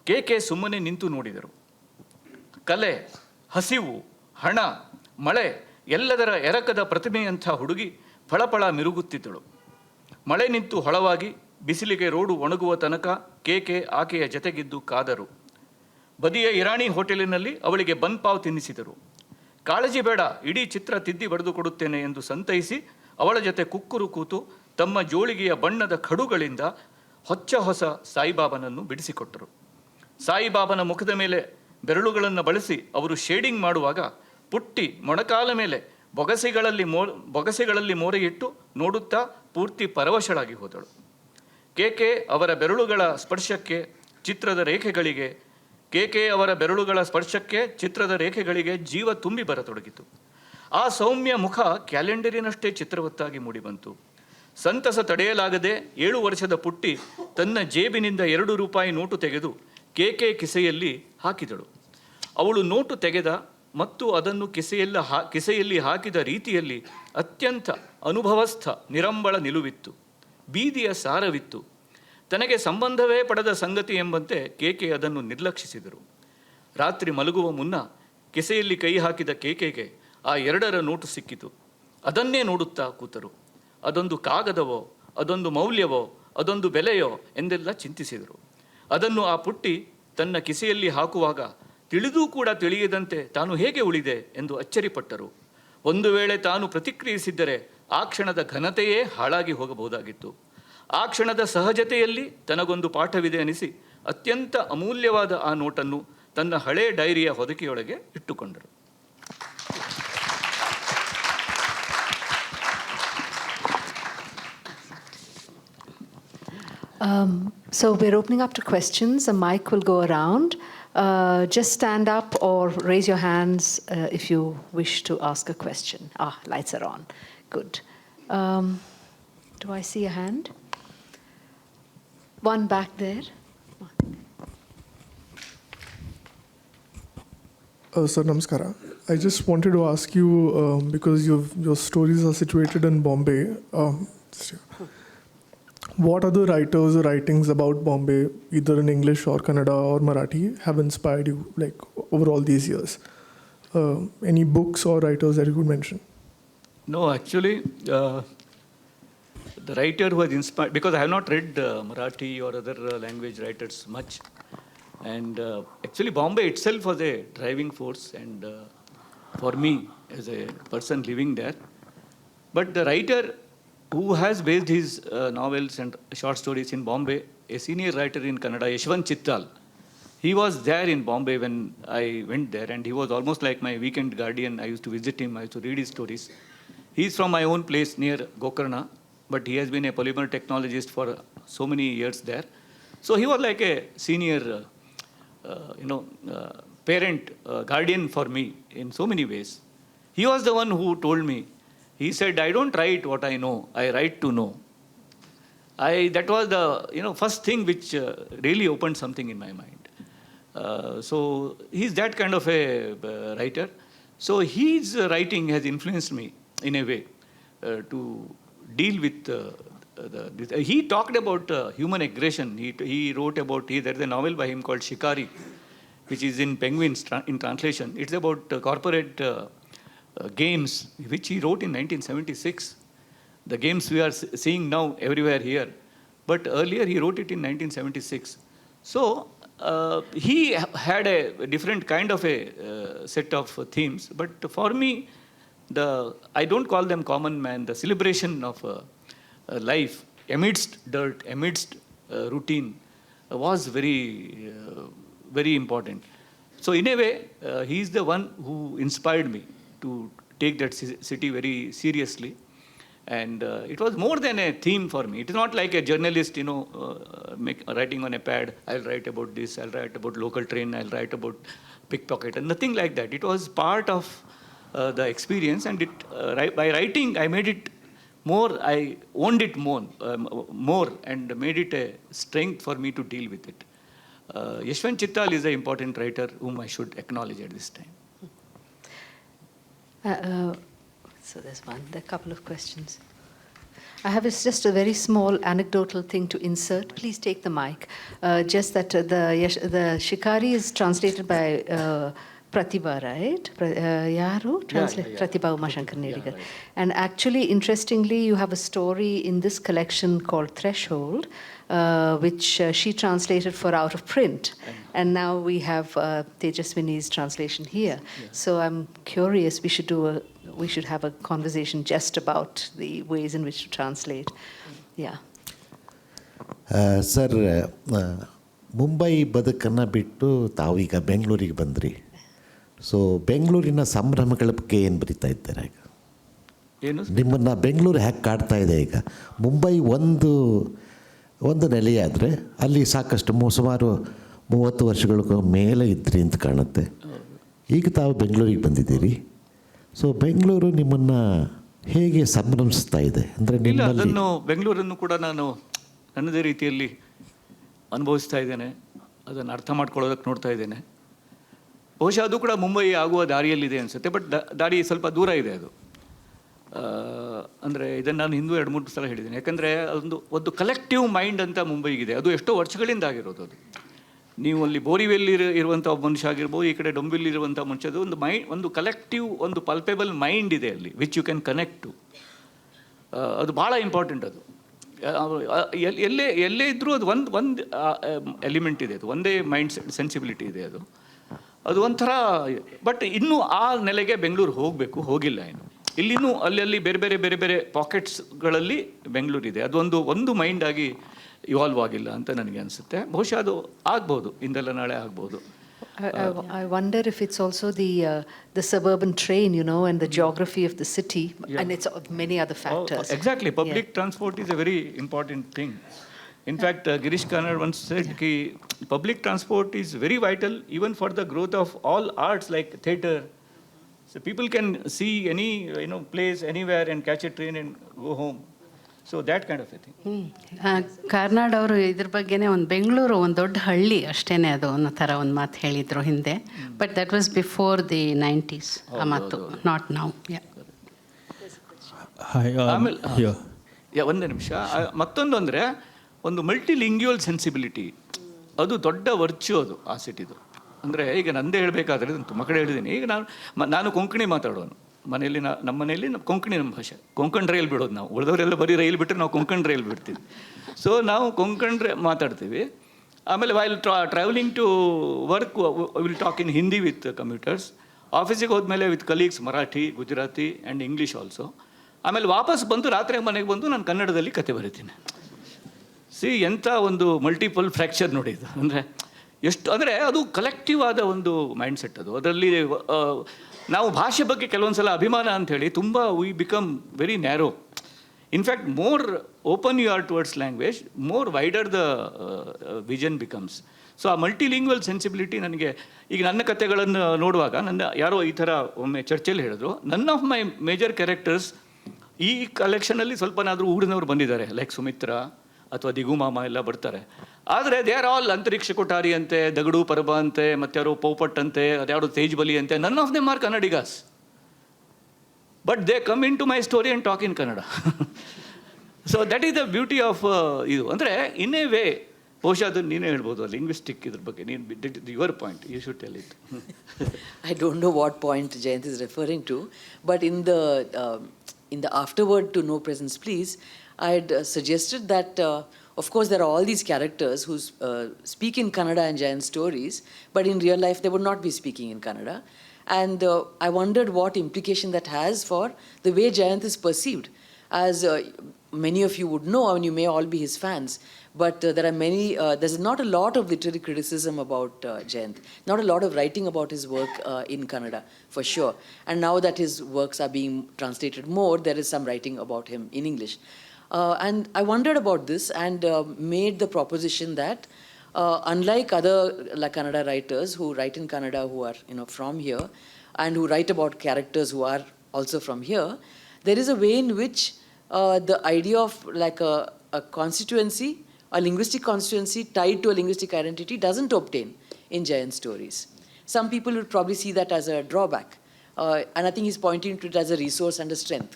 [SPEAKER 2] ಕೇಕೆ ಸುಮ್ಮನೆ ನಿಂತು ನೋಡಿದರು. ಕಲೆ, ಹಸಿವು, ಹಣ, ಮಳೆ ಎಲ್ಲದರ ಎರಕದ ಪ್ರತಿಮೆಯಂಥ ಹುಡುಗಿ ಫಳಫಳ ಮಿರುಗುತ್ತಿದ್ದಳು. ಮಳೆ ನಿಂತು ಹೊಳವಾಗಿ ಬಿಸಿಲಿಗೆ ರೋಡು ಒಣಗುವ ತನಕ ಕೇಕೆ ಆಕೆಯ ಜತೆಗಿದ್ದು ಕಾದರು. ಬದಿಯ ಇರಾಣಿ ಹೋಟೆಲಿನಲ್ಲಿ ಅವಳಿಗೆ ಬನ್ ಪಾವ್ ತಿನ್ನಿಸಿದರು. ಕಾಳಜಿ ಬೇಡ, ಇಡೀ ಚಿತ್ರ ತಿದ್ದಿ ಬರೆದು ಕೊಡುತ್ತೇನೆ ಎಂದು ಸಂತೈಸಿ ಅವಳ ಜತೆ ಕುಕ್ಕುರು ಕೂತು ತಮ್ಮ ಜೋಳಿಗೆಯ ಬಣ್ಣದ ಖಡುಗಳಿಂದ ಹೊಸ ಸಾಯಿಬಾಬನನ್ನು ಬಿಡಿಸಿಕೊಟ್ಟರು. ಸಾಯಿಬಾಬನ ಮುಖದ ಮೇಲೆ ಬೆರಳುಗಳನ್ನು ಬಳಸಿ ಅವರು ಶೇಡಿಂಗ್ ಮಾಡುವಾಗ ಪುಟ್ಟಿ ಮೊಣಕಾಲ ಮೇಲೆ ಬೊಗಸೆಗಳಲ್ಲಿ ಮೋರೆಯಿಟ್ಟು ನೋಡುತ್ತಾ ಪೂರ್ತಿ ಪರವಶಳಾಗಿ ಹೋದಳು. ಕೇಕೆ ಅವರ ಬೆರಳುಗಳ ಸ್ಪರ್ಶಕ್ಕೆ ಚಿತ್ರದ ರೇಖೆಗಳಿಗೆ ಜೀವ ತುಂಬಿ ಬರತೊಡಗಿತು. ಆ ಸೌಮ್ಯ ಮುಖ ಕ್ಯಾಲೆಂಡರಿನಷ್ಟೇ ಚಿತ್ರವತ್ತಾಗಿ ಮೂಡಿಬಂತು. ಸಂತಸ ತಡೆಯಲಾಗದೆ 7 ವರ್ಷದ ಪುಟ್ಟಿ ತನ್ನ ಜೇಬಿನಿಂದ 2 ರೂಪಾಯಿ ನೋಟು ತೆಗೆದು ಕೇಕೆ ಕಿಸೆಯಲ್ಲಿ ಹಾಕಿದಳು. ಅವಳು ನೋಟು ತೆಗೆದ ಮತ್ತು ಅದನ್ನು ಕಿಸೆಯಲ್ಲಿ ಹಾಕಿದ ರೀತಿಯಲ್ಲಿ ಅತ್ಯಂತ ಅನುಭವಸ್ಥ ನಿರಂಬಳ ನಿಲುವಿತ್ತು. ಬೀದಿಯ ಸಾರವಿತ್ತು. ತನಗೆ ಸಂಬಂಧವೇ ಪಡೆದ ಸಂಗತಿ ಎಂಬಂತೆ ಕೇಕೆ ಅದನ್ನು ನಿರ್ಲಕ್ಷಿಸಿದರು. ರಾತ್ರಿ ಮಲಗುವ ಮುನ್ನ ಕೆಸೆಯಲ್ಲಿ ಕೈ ಹಾಕಿದ ಕೇಕೆಗೆ ಆ 2 ನೋಟು ಸಿಕ್ಕಿತು. ಅದನ್ನೇ ನೋಡುತ್ತಾ ಕೂತರು. ಅದೊಂದು ಕಾಗದವೋ, ಅದೊಂದು ಮೌಲ್ಯವೋ, ಅದೊಂದು ಬೆಲೆಯೋ ಎಂದೆಲ್ಲ ಚಿಂತಿಸಿದರು. ಅದನ್ನು ಆ ಪುಟ್ಟಿ ತನ್ನ ಕಿಸೆಯಲ್ಲಿ ಹಾಕುವಾಗ ತಿಳಿದೂ ಕೂಡ ತಿಳಿಯದಂತೆ ತಾನು ಹೇಗೆ ಉಳಿದೆ ಎಂದು ಅಚ್ಚರಿಪಟ್ಟರು. ಒಂದು ವೇಳೆ ತಾನು ಪ್ರತಿಕ್ರಿಯಿಸಿದ್ದರೆ ಆ ಕ್ಷಣದ ಘನತೆಯೇ ಹಾಳಾಗಿ ಹೋಗಬಹುದಾಗಿತ್ತು. ಆ ಕ್ಷಣದ ಸಹಜತೆಯಲ್ಲಿ ತನಗೊಂದು ಪಾಠವಿದೆ ಅನಿಸಿ ಅತ್ಯಂತ ಅಮೂಲ್ಯವಾದ ಆ ನೋಟನ್ನು ತನ್ನ ಹಳೆ ಡೈರಿಯ ಹೊದಿಕೆಯೊಳಗೆ ಇಟ್ಟುಕೊಂಡರು.
[SPEAKER 1] So we're opening up to questions. A mic will go around. Just stand up or raise your hands if you wish to ask a question. Lights are on. Good. Do I see a hand? One back there.
[SPEAKER 5] Sir, namaskara. I just wanted to ask you, because your stories are situated in Bombay, what other writers or writings about Bombay, either in English or Kannada or Marathi, have inspired you, like, over all these years? Any books or writers that you could mention?
[SPEAKER 2] No, actually, the writer who has inspired, because I have not read Marathi or other language writers much, and actually Bombay itself was a driving force, and for me as a person living there. But the writer who has based his novels and short stories in Bombay, a senior writer in Kannada, Yashwant Chittal, he was there in Bombay when I went there, and he was almost like my weekend guardian. I used to visit him, I used to read his stories. He's from my own place near Gokarna, but he has been a polymer technologist for so many years there. So he was like a senior, parent, guardian for me in so many ways. He was the one who told me, he said, I don't write what I know, I write to know. That was the first thing which really opened something in my mind. So he's that kind of a writer. So his writing has influenced me in a way to deal with he talked about human aggression. He wrote about, there's a novel by him called Shikari, which is in Penguins in translation. It's about corporate games, which he wrote in 1976. The games we are seeing now everywhere here. But earlier he wrote it in 1976. So he had a different kind of a set of themes. But for me, I don't call them common man, the celebration of life amidst dirt, amidst routine was very, very important. So in a way, he is the one who inspired me to take that city very seriously. And it was more than a theme for me. It is not like a journalist, writing on a pad, I'll write about this, I'll write about local train, I'll write about pickpocket, and nothing like that. It was part of the experience, and by writing, I made it more, I owned it more, and made it a strength for me to deal with it. Yashwant Chittal is an important writer whom I should acknowledge at this time.
[SPEAKER 1] So there are a couple of questions. I have just a very small anecdotal thing to insert. Please take the mic. Just that the Shikari is translated by Pratibha, right? Yaru? Pratibha Umashankar Nedigar. And actually, interestingly, you have a story in this collection called Threshold, which she translated for out of print. And now we have Tejaswini's translation here. Yeah. So I'm curious, we should have a conversation just about the ways in which to translate. Yeah.
[SPEAKER 6] Sir, Mumbai ಬದುಕನ್ನು ಬಿಟ್ಟು ತಾವೀಗ ಬೆಂಗಳೂರಿಗೆ ಬಂದ್ರಿ. So ಬೆಂಗಳೂರಿನ ಸಂಭ್ರಮಗಳ ಬಗ್ಗೆ ಏನು ಬರೀತಾ ಇದ್ದಾರೆ ಈಗ? ನಿಮ್ಮನ್ನು ಬೆಂಗಳೂರು ಹ್ಯಾಕ್ ಕಾಡ್ತಾ ಇದೆ ಈಗ? ಮುಂಬೈ ಒಂದು ನೆಲೆಯಾದರೆ ಅಲ್ಲಿ ಸಾಕಷ್ಟು ಸುಮಾರು 30 ವರ್ಷಗಳಿಗೂ ಮೇಲೆ ಇದ್ರಿ ಅಂತ ಕಾಣುತ್ತೆ. ಈಗ ತಾವು ಬೆಂಗಳೂರಿಗೆ ಬಂದಿದ್ದೀರಿ. ಸೊ ಬೆಂಗಳೂರು ನಿಮ್ಮನ್ನು ಹೇಗೆ ಸಂಭ್ರಮಿಸ್ತಾ ಇದೆ ಅಂದರೆ
[SPEAKER 2] ಅದನ್ನು ಬೆಂಗಳೂರನ್ನು ಕೂಡ ನಾನು ನನ್ನದೇ ರೀತಿಯಲ್ಲಿ ಅನುಭವಿಸ್ತಾ ಇದ್ದೇನೆ, ಅದನ್ನು ಅರ್ಥ ಮಾಡ್ಕೊಳ್ಳೋದಕ್ಕೆ ನೋಡ್ತಾ ಇದ್ದೇನೆ. ಬಹುಶಃ ಅದು ಕೂಡ ಮುಂಬೈ ಆಗುವ ದಾರಿಯಲ್ಲಿದೆ ಅನಿಸುತ್ತೆ. ಬಟ್ ದಾರಿ ಸ್ವಲ್ಪ ದೂರ ಇದೆ ಅದು. ಅಂದರೆ ಇದನ್ನು ನಾನು ಹಿಂದೂ 2-3 ಸಲ ಹೇಳಿದ್ದೀನಿ. ಯಾಕಂದರೆ ಒಂದು ಕಲೆಕ್ಟಿವ್ ಮೈಂಡ್ ಅಂತ ಮುಂಬೈಗಿದೆ. ಅದು ಎಷ್ಟೋ ವರ್ಷಗಳಿಂದ ಆಗಿರೋದು ಅದು. ನೀವು ಅಲ್ಲಿ ಬೋರಿವೆಲ್ಲಿ ಇರುವಂಥ ಒಬ್ಬ ಮನುಷ್ಯ ಆಗಿರ್ಬೋದು, ಈ ಕಡೆ ಡೊಂಬಿಲಿರುವಂಥ ಮನುಷ್ಯದು ಒಂದು ಕಲೆಕ್ಟಿವ್, ಒಂದು ಪಲ್ಪೇಬಲ್ ಮೈಂಡ್ ಇದೆ ಅಲ್ಲಿ, which you can connect to. ಅದು ಭಾಳ ಇಂಪಾರ್ಟೆಂಟ್ ಅದು. ಎಲ್ಲೇ ಇದ್ದರೂ ಅದು ಒಂದು ಎಲಿಮೆಂಟ್ ಇದೆ, ಅದು ಒಂದೇ ಮೈಂಡ್ ಸೆನ್ಸಿಬಿಲಿಟಿ ಇದೆ ಅದು ಒಂಥರ. ಬಟ್ ಇನ್ನೂ ಆ ನೆಲೆಗೆ ಬೆಂಗಳೂರು ಹೋಗಬೇಕು, ಹೋಗಿಲ್ಲ ಇನ್ನು. ಇಲ್ಲಿನೂ ಅಲ್ಲಿ ಬೇರೆ ಬೇರೆ ಪಾಕೆಟ್ಸ್ಗಳಲ್ಲಿ ಬೆಂಗಳೂರಿದೆ. ಒಂದು ಮೈಂಡ್ ಆಗಿ ಇವಾಲ್ವ್ ಆಗಿಲ್ಲ ಅಂತ ನನಗೆ ಅನಿಸುತ್ತೆ. ಬಹುಶಃ ಅದು ಆಗ್ಬೋದು, ಇಂದೆಲ್ಲ ನಾಳೆ ಆಗ್ಬೋದು.
[SPEAKER 1] I wonder if it's also the suburban train, and the geography of the city, and it's many other factors.
[SPEAKER 2] Exactly. Public transport is a very important thing. In fact, Girish Karnad once said that public transport is very vital even for the growth of all arts like theatre. So people can see any place anywhere and catch a train and go home. So that kind of a thing.
[SPEAKER 3] Karnad ಅವರು ಇದ್ರ ಬಗ್ಗೆನೇ ಬೆಂಗಳೂರು ಒಂದು ದೊಡ್ಡ ಹಳ್ಳಿ ಅಷ್ಟೇ ಅದು ಅನ್ನೋ ಥರ ಒಂದು ಮಾತು ಹೇಳಿದರು ಹಿಂದೆ. But that was before the 90s ಆ ಮಾತು, ನಾಟ್ ನೌ.
[SPEAKER 2] ಒಂದೇ ನಿಮಿಷ. ಮತ್ತೊಂದು ಅಂದರೆ ಒಂದು ಮಲ್ಟಿಲಿಂಗ್ಯುವಲ್ ಸೆನ್ಸಿಬಿಲಿಟಿ, ಅದು ದೊಡ್ಡ ವರ್ಚ್ಯೂ ಅದು ಆ ಸಿಟಿದು. ಅಂದರೆ ಈಗ ನಂದೇ ಹೇಳಬೇಕಾದ್ರೆ ತುಂಬ ಕಡೆ ಹೇಳಿದ್ದೀನಿ. ಈಗ ನಾನು ಕೊಂಕಣಿ ಮಾತಾಡೋನು ಮನೆಯಲ್ಲಿ. ನಮ್ಮ ಮನೆಯಲ್ಲಿ ಕೊಂಕಣಿ ನಮ್ಮ ಭಾಷೆ. ಕೊಂಕಣ್ ರೈಲ್ ಬಿಡೋದು ನಾವು. ಉಳಿದವರೆಲ್ಲ ಬರೀ ರೈಲ್ ಬಿಟ್ಟರೆ ನಾವು ಕೊಂಕಣ್ ರೈಲ್ ಬಿಡ್ತೀವಿ. ಸೊ ನಾವು ಕೊಂಕಣ್ ಮಾತಾಡ್ತೀವಿ. ಆಮೇಲೆ while travelling to work will talk in Hindi with commuters. ಆಫೀಸಿಗೆ ಹೋದ್ಮೇಲೆ with colleagues Marathi, Gujarati and English also. ಆಮೇಲೆ ವಾಪಸ್ ಬಂದು ರಾತ್ರಿ ಮನೆಗೆ ಬಂದು ನಾನು ಕನ್ನಡದಲ್ಲಿ ಕತೆ ಬರೀತೀನಿ. ಎಂಥ ಒಂದು ಮಲ್ಟಿಪಲ್ ಫ್ರ್ಯಾಕ್ಚರ್ ನೋಡಿ ಇದು. ಅಂದರೆ ಅದು ಕಲೆಕ್ಟಿವ್ ಆದ ಒಂದು ಮೈಂಡ್ ಸೆಟ್ ಅದು. ಅದರಲ್ಲಿ ನಾವು ಭಾಷೆ ಬಗ್ಗೆ ಕೆಲವೊಂದು ಸಲ ಅಭಿಮಾನ ಅಂಥೇಳಿ ತುಂಬ we become very narrow. In fact more open you are towards language, more wider the vision becomes. So ಆ ಮಲ್ಟಿಲಿಂಗ್ವಲ್ ಸೆನ್ಸಿಬಿಲಿಟಿ ನನಗೆ ಈಗ ನನ್ನ ಕಥೆಗಳನ್ನು ನೋಡುವಾಗ ಯಾರೋ ಈ ಥರ ಒಮ್ಮೆ ಚರ್ಚೆಯಲ್ಲಿ ಹೇಳಿದ್ರು, none of my major characters ಈ ಕಲೆಕ್ಷನಲ್ಲಿ ಸ್ವಲ್ಪನಾದರೂ ಊರಿನವರು ಬಂದಿದ್ದಾರೆ, ಲೈಕ್ ಸುಮಿತ್ರಾ ಅಥವಾ ದಿಗುಮಾಮ ಎಲ್ಲ ಬರ್ತಾರೆ. ಆದರೆ ದೇ ಆರ್ ಆಲ್ ಅಂತರಿಕ್ಷ ಕೊಠಾರಿ ಅಂತೆ, ದಗಡು ಪರಬ ಅಂತೆ, ಮತ್ತಾರೋ ಪೌಪಟ್ ಅಂತೆ, ಅದ್ಯಾರೋ ತೇಜ್ಬಲಿ ಅಂತೆ. None of them are Kannadigas, but they come in to my story and talk in Kannada. So that is the beauty of ಇದು. ಅಂದರೆ ಇನ್ ಎ ವೇ ಬಹುಶಃ ಅದು ನೀನೇ ಹೇಳ್ಬೋದು ಲಿಂಗ್ವಿಸ್ಟಿಕ್ ಇದ್ರ ಬಗ್ಗೆ. Your point, you should tell it.
[SPEAKER 4] I don't know what point Jayant is referring to, but in the afterword to No Presence Please, I had suggested that, of course, there are all these characters who speak in Kannada in Jayant's stories, but in real life they would not be speaking in Kannada. And I wondered what implication that has for the way Jayant is perceived. As many of you would know, I mean, you may all be his fans, but there's not a lot of literary criticism about Jayant, not a lot of writing about his work in Kannada, for sure. And now that his works are being translated more, there is some writing about him in English. And I wondered about this and made the proposition that unlike other Kannada writers who write in Kannada who are from here and who write about characters who are also from here, there is a way in which the idea of like a constituency, a linguistic constituency tied to a linguistic identity doesn't obtain in Jayant's stories. Some people would probably see that as a drawback, and I think he's pointing to it as a resource and a strength.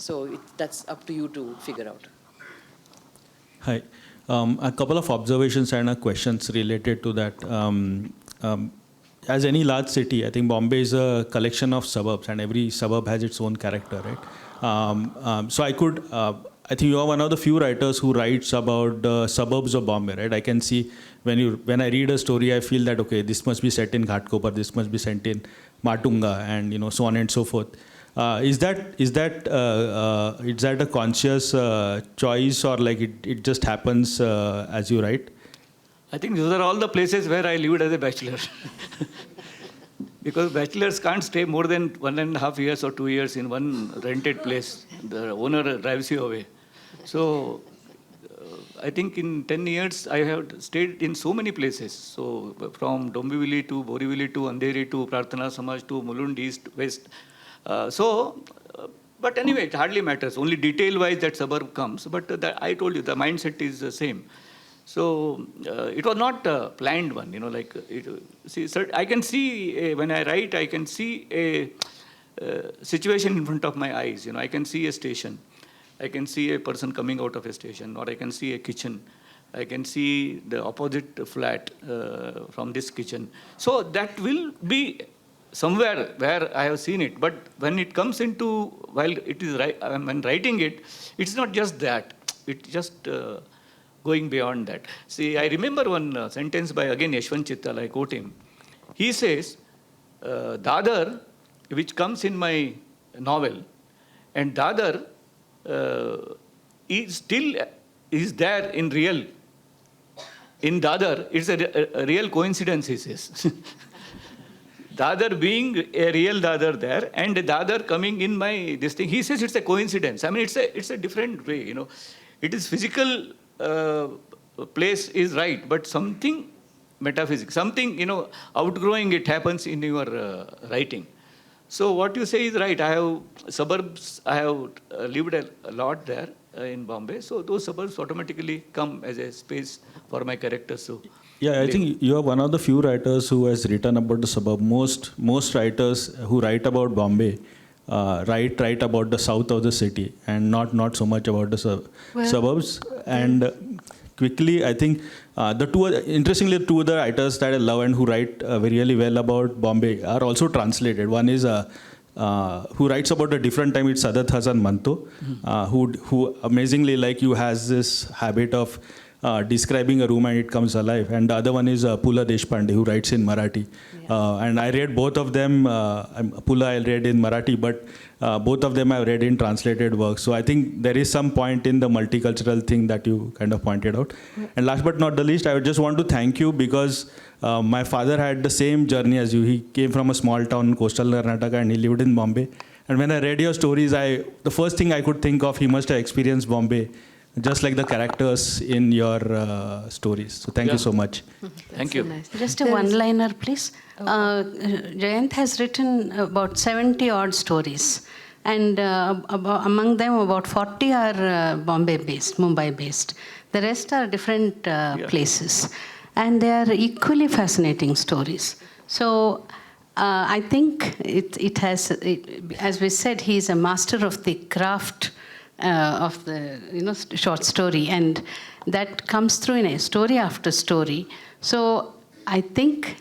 [SPEAKER 4] So that's up to you to figure out.
[SPEAKER 7] Hi. A couple of observations and questions related to that. As any large city, I think Bombay is a collection of suburbs, and every suburb has its own character, right? So I think you are one of the few writers who writes about the suburbs of Bombay, right? I can see when I read a story, I feel that, okay, this must be set in Ghatkopar, this must be set in Matunga, and so on and so forth. Is that a conscious choice, or like it just happens as you write?
[SPEAKER 2] I think those are all the places where I lived as a bachelor. Because bachelors can't stay more than 1.5 years or 2 years in one rented place. The owner drives you away. So I think in 10 years I have stayed in so many places. So from Dombivli to Borivali to Andheri to Prarthana Samaj to Mulund East, West. But anyway, it hardly matters. Only detail-wise that suburb comes. But I told you, the mindset is the same. So it was not a planned one, like, I can see, when I write, I can see a situation in front of my eyes, I can see a station. I can see a person coming out of a station, or I can see a kitchen. I can see the opposite flat from this kitchen. So that will be somewhere where I have seen it. But when it comes into, while it is when writing it, it's not just that. It's just going beyond that. See, I remember one sentence by, again, Yashwant Chittal, I quote him. He says, Dadar, which comes in my novel, and Dadar is there in real. In Dadar, it's a real coincidence, he says. Dadar being a real Dadar there, and Dadar coming in my this thing. He says it's a coincidence. I mean, it's a different way, It is physical place is right, but something metaphysics, something, outgrowing it happens in your writing. So what you say is right. I have suburbs, I have lived a lot there in Bombay. So those suburbs automatically come as a space for my characters. So
[SPEAKER 7] yeah, I think you are one of the few writers who has written about the suburb. Most writers who write about Bombay write about the south of the city and not so much about the suburbs. And quickly, I think interestingly, the two other writers that I love and who write really well about Bombay are also translated. One is who writes about a different time. It's Sadat Hasan Manto, who amazingly, like you, has this habit of describing a room and it comes alive. And the other one is Pula Deshpande, who writes in Marathi. And I read both of them. Pula I read in Marathi, but both of them I've read in translated works. So I think there is some point in the multicultural thing that you kind of pointed out. And last but not the least, I would just want to thank you because my father had the same journey as you. He came from a small town in coastal Karnataka and he lived in Bombay. And when I read your stories, the first thing I could think of, he must have experienced Bombay, just like the characters in your stories. So thank you so much.
[SPEAKER 2] Thank you.
[SPEAKER 1] So nice.
[SPEAKER 3] Just a one-liner, please. Jayant has written about 70 odd stories, and among them about 40 are Bombay-based, Mumbai-based. The rest are different places, and they are equally fascinating stories. So I think it has, as we said, he is a master of the craft of the short story, and that comes through in a story after story. So I think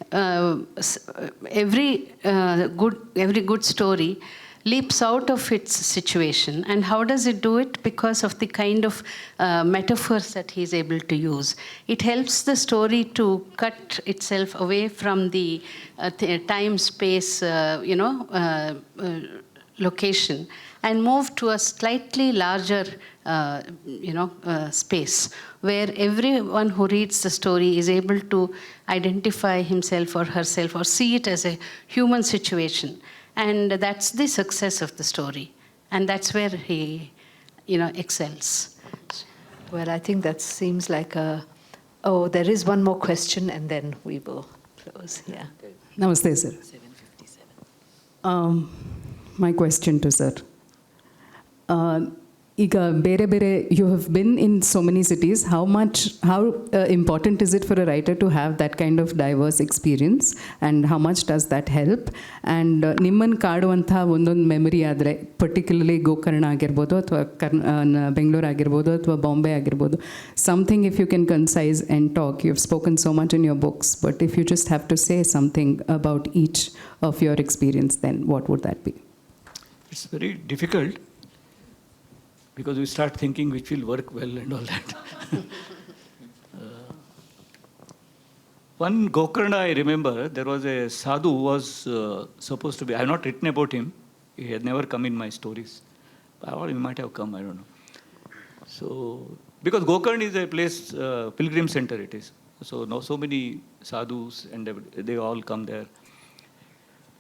[SPEAKER 3] every good story leaps out of its situation. And how does it do it? Because of the kind of metaphors that he's able to use. It helps the story to cut itself away from the time, space, location, and move to a slightly larger, space, where everyone who reads the story is able to identify himself or herself or see it as a human situation. And that's the success of the story. And that's where he, excels.
[SPEAKER 1] Well, I think that seems like there is one more question and then we will close. Yeah.
[SPEAKER 8] Namaste, sir.
[SPEAKER 4] 7:57.
[SPEAKER 8] My question to sir. You have been in so many cities. How important is it for a writer to have that kind of diverse experience, and how much does that help? And nimman kaaduvanta ondond memory adre, particularly Gokarna agirbodu athwa Bangalore agirbodu athwa Bombay agirbodu, something if you can concise and talk. You've spoken so much in your books, but if you just have to say something about each of your experience, then what would that be?
[SPEAKER 2] It's very difficult, because we start thinking which will work well and all that. One Gokarna, I remember, there was a sadhu who was supposed to be, I have not written about him, he had never come in my stories. Or he might have come, I don't know. So, because Gokarna is a place, pilgrim center it is. So now so many sadhus and they all come there.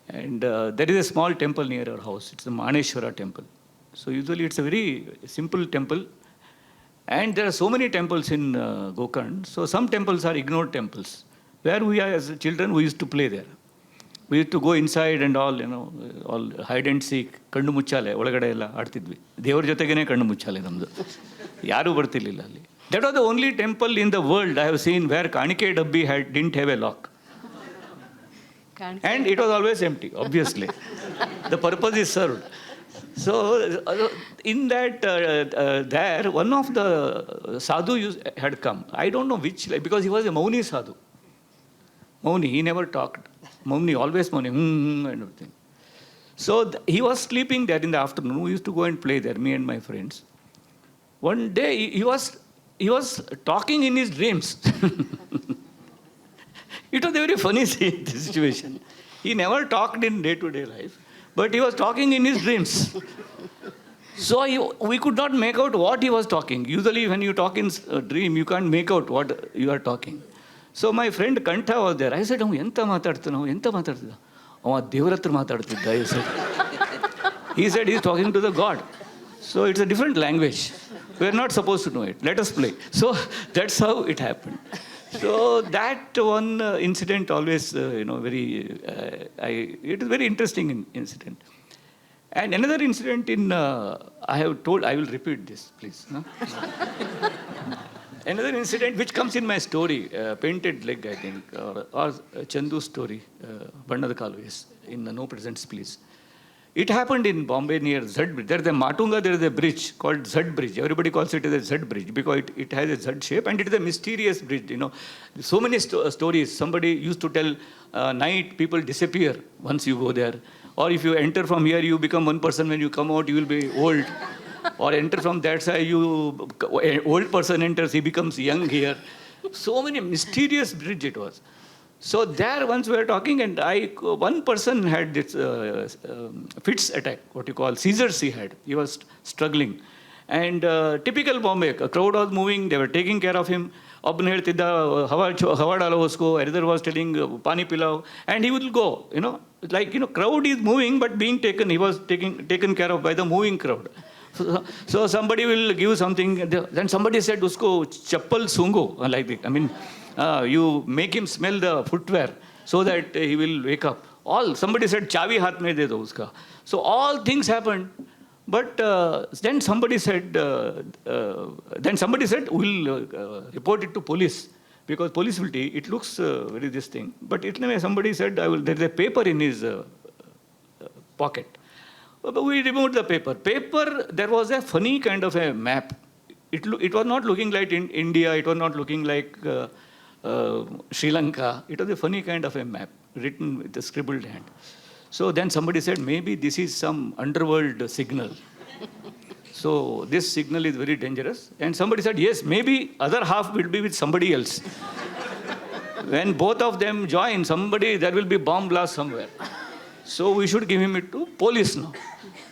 [SPEAKER 2] And there is a small temple near our house. It's the Maneshwara temple. So usually it's a very simple temple. And there are so many temples in Gokarna. So some temples are ignored temples. Where we are as children, we used to play there. We used to go inside and all, all hide and seek. Kandu muchale, olagade ella aadtidvi. Devar jotegene kandu muchale namdu. Yaru bartillilla alli. That was the only temple in the world I have seen where Kanike Dabbi didn't have a lock. And it was always empty, obviously. The purpose is served. So, in that, there, one of the sadhu had come. I don't know which, because he was a Mauni sadhu. Mauni, he never talked. Mauni, always Mauni, and everything. So, he was sleeping there in the afternoon. We used to go and play there, me and my friends. One day, he was talking in his dreams. It was a very funny situation. He never talked in day-to-day life, but he was talking in his dreams. So we could not make out what he was talking. Usually when you talk in a dream, you can't make out what you are talking. So my friend Kantha was there. I said, "Enta matartida." He said he's talking to the God. So it's a different language. We're not supposed to know it. Let us play. So that's how it happened. So that one incident always, very, it is very interesting incident. And another incident I will repeat this, please. No? Another incident which comes in my story, Painted Leg, I think, or Chandu's story, Bannada Kalu, yes, in No Presents, Please. It happened in Bombay near Zed Bridge. There is a Matunga, there is a bridge called Zed Bridge. Everybody calls it as a Zed Bridge because it has a Z shape and it is a mysterious bridge. So many stories. Somebody used to tell, night people disappear once you go there. Or if you enter from here, you become one person. When you come out, you will be old. Or enter from that side, old person enters, he becomes young here. So many mysterious bridge it was. So there once we were talking and one person had this fits attack, what you call seizures he had. He was struggling. And typical Bombay, a crowd was moving, they were taking care of him. Abban ಹೇಳ್ತಿದ್ದ hawa dalo usko, another was telling pani pilau, and he would go, crowd is moving but being taken, he was taken care of by the moving crowd. So somebody will give something, then somebody said, usko chappal sungo, like that. You make him smell the footwear so that he will wake up. Somebody said, chavi haath mein de do uska. So all things happened. But then somebody said, we'll report it to police. Because police will take, it looks very this thing. But somebody said, there's a paper in his pocket. But we removed the paper. There was a funny kind of a map. It was not looking like in India. It was not looking like Sri Lanka. It was a funny kind of a map written with a scribbled hand. So then somebody said, maybe this is some underworld signal. So this signal is very dangerous. And somebody said, yes, maybe other half will be with somebody else. When both of them join, there will be bomb blast somewhere. So we should give him it to police now.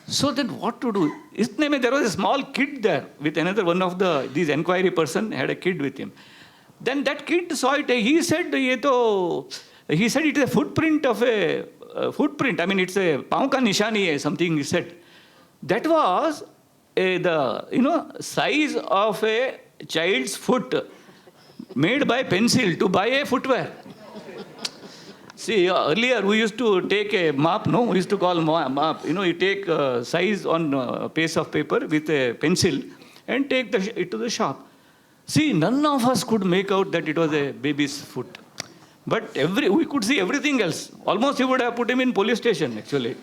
[SPEAKER 2] So then what to do? There was a small kid there with another one of these enquiry person had a kid with him. Then that kid saw it. He said it is a footprint of a footprint. It's a pav ka nishani, something he said. That was the size of a child's foot made by pencil to buy a footwear. See, earlier we used to take a map, we used to call map. You take size on a piece of paper with a pencil and take it to the shop. See, none of us could make out that it was a baby's foot. But we could see everything else. Almost you would have put him in police station, actually.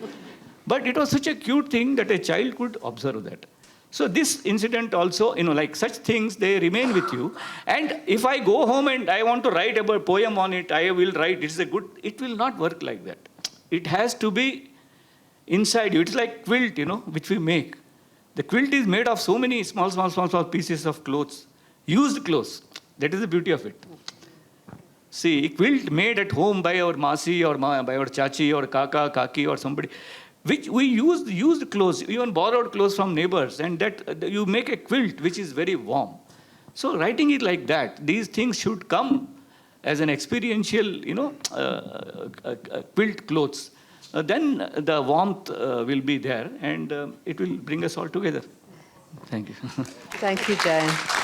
[SPEAKER 2] But it was such a cute thing that a child could observe that. So this incident also, like such things, they remain with you. And if I go home and I want to write a poem on it, I will write, it will not work like that. It has to be inside you. It's like quilt, which we make. The quilt is made of so many small pieces of clothes. Used clothes. That is the beauty of it. See, a quilt made at home by our Masi or by our Chachi or Kaka, Kaki or somebody, which we used clothes, even borrowed clothes from neighbors, and that you make a quilt which is very warm. So writing it like that, these things should come as an experiential, quilt clothes. Then the warmth will be there and it will bring us all together. Thank you.
[SPEAKER 1] Thank you, Jayant.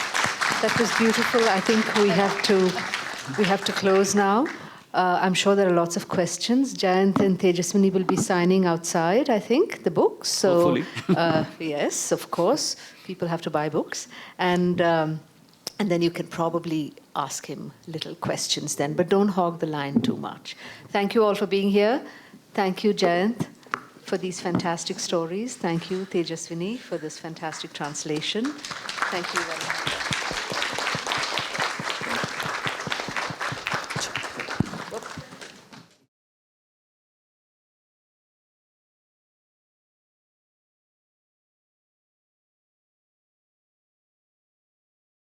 [SPEAKER 1] That was beautiful. I think we have to close now. I'm sure there are lots of questions. Jayant and Tejaswini will be signing outside, I think, the books. So,
[SPEAKER 2] hopefully.
[SPEAKER 1] Yes, of course. People have to buy books. And And then you can probably ask him little questions then, but don't hog the line too much. Thank you all for being here. Thank you, Jayant, for these fantastic stories. Thank you, Tejaswini, for this fantastic translation. Thank you very much.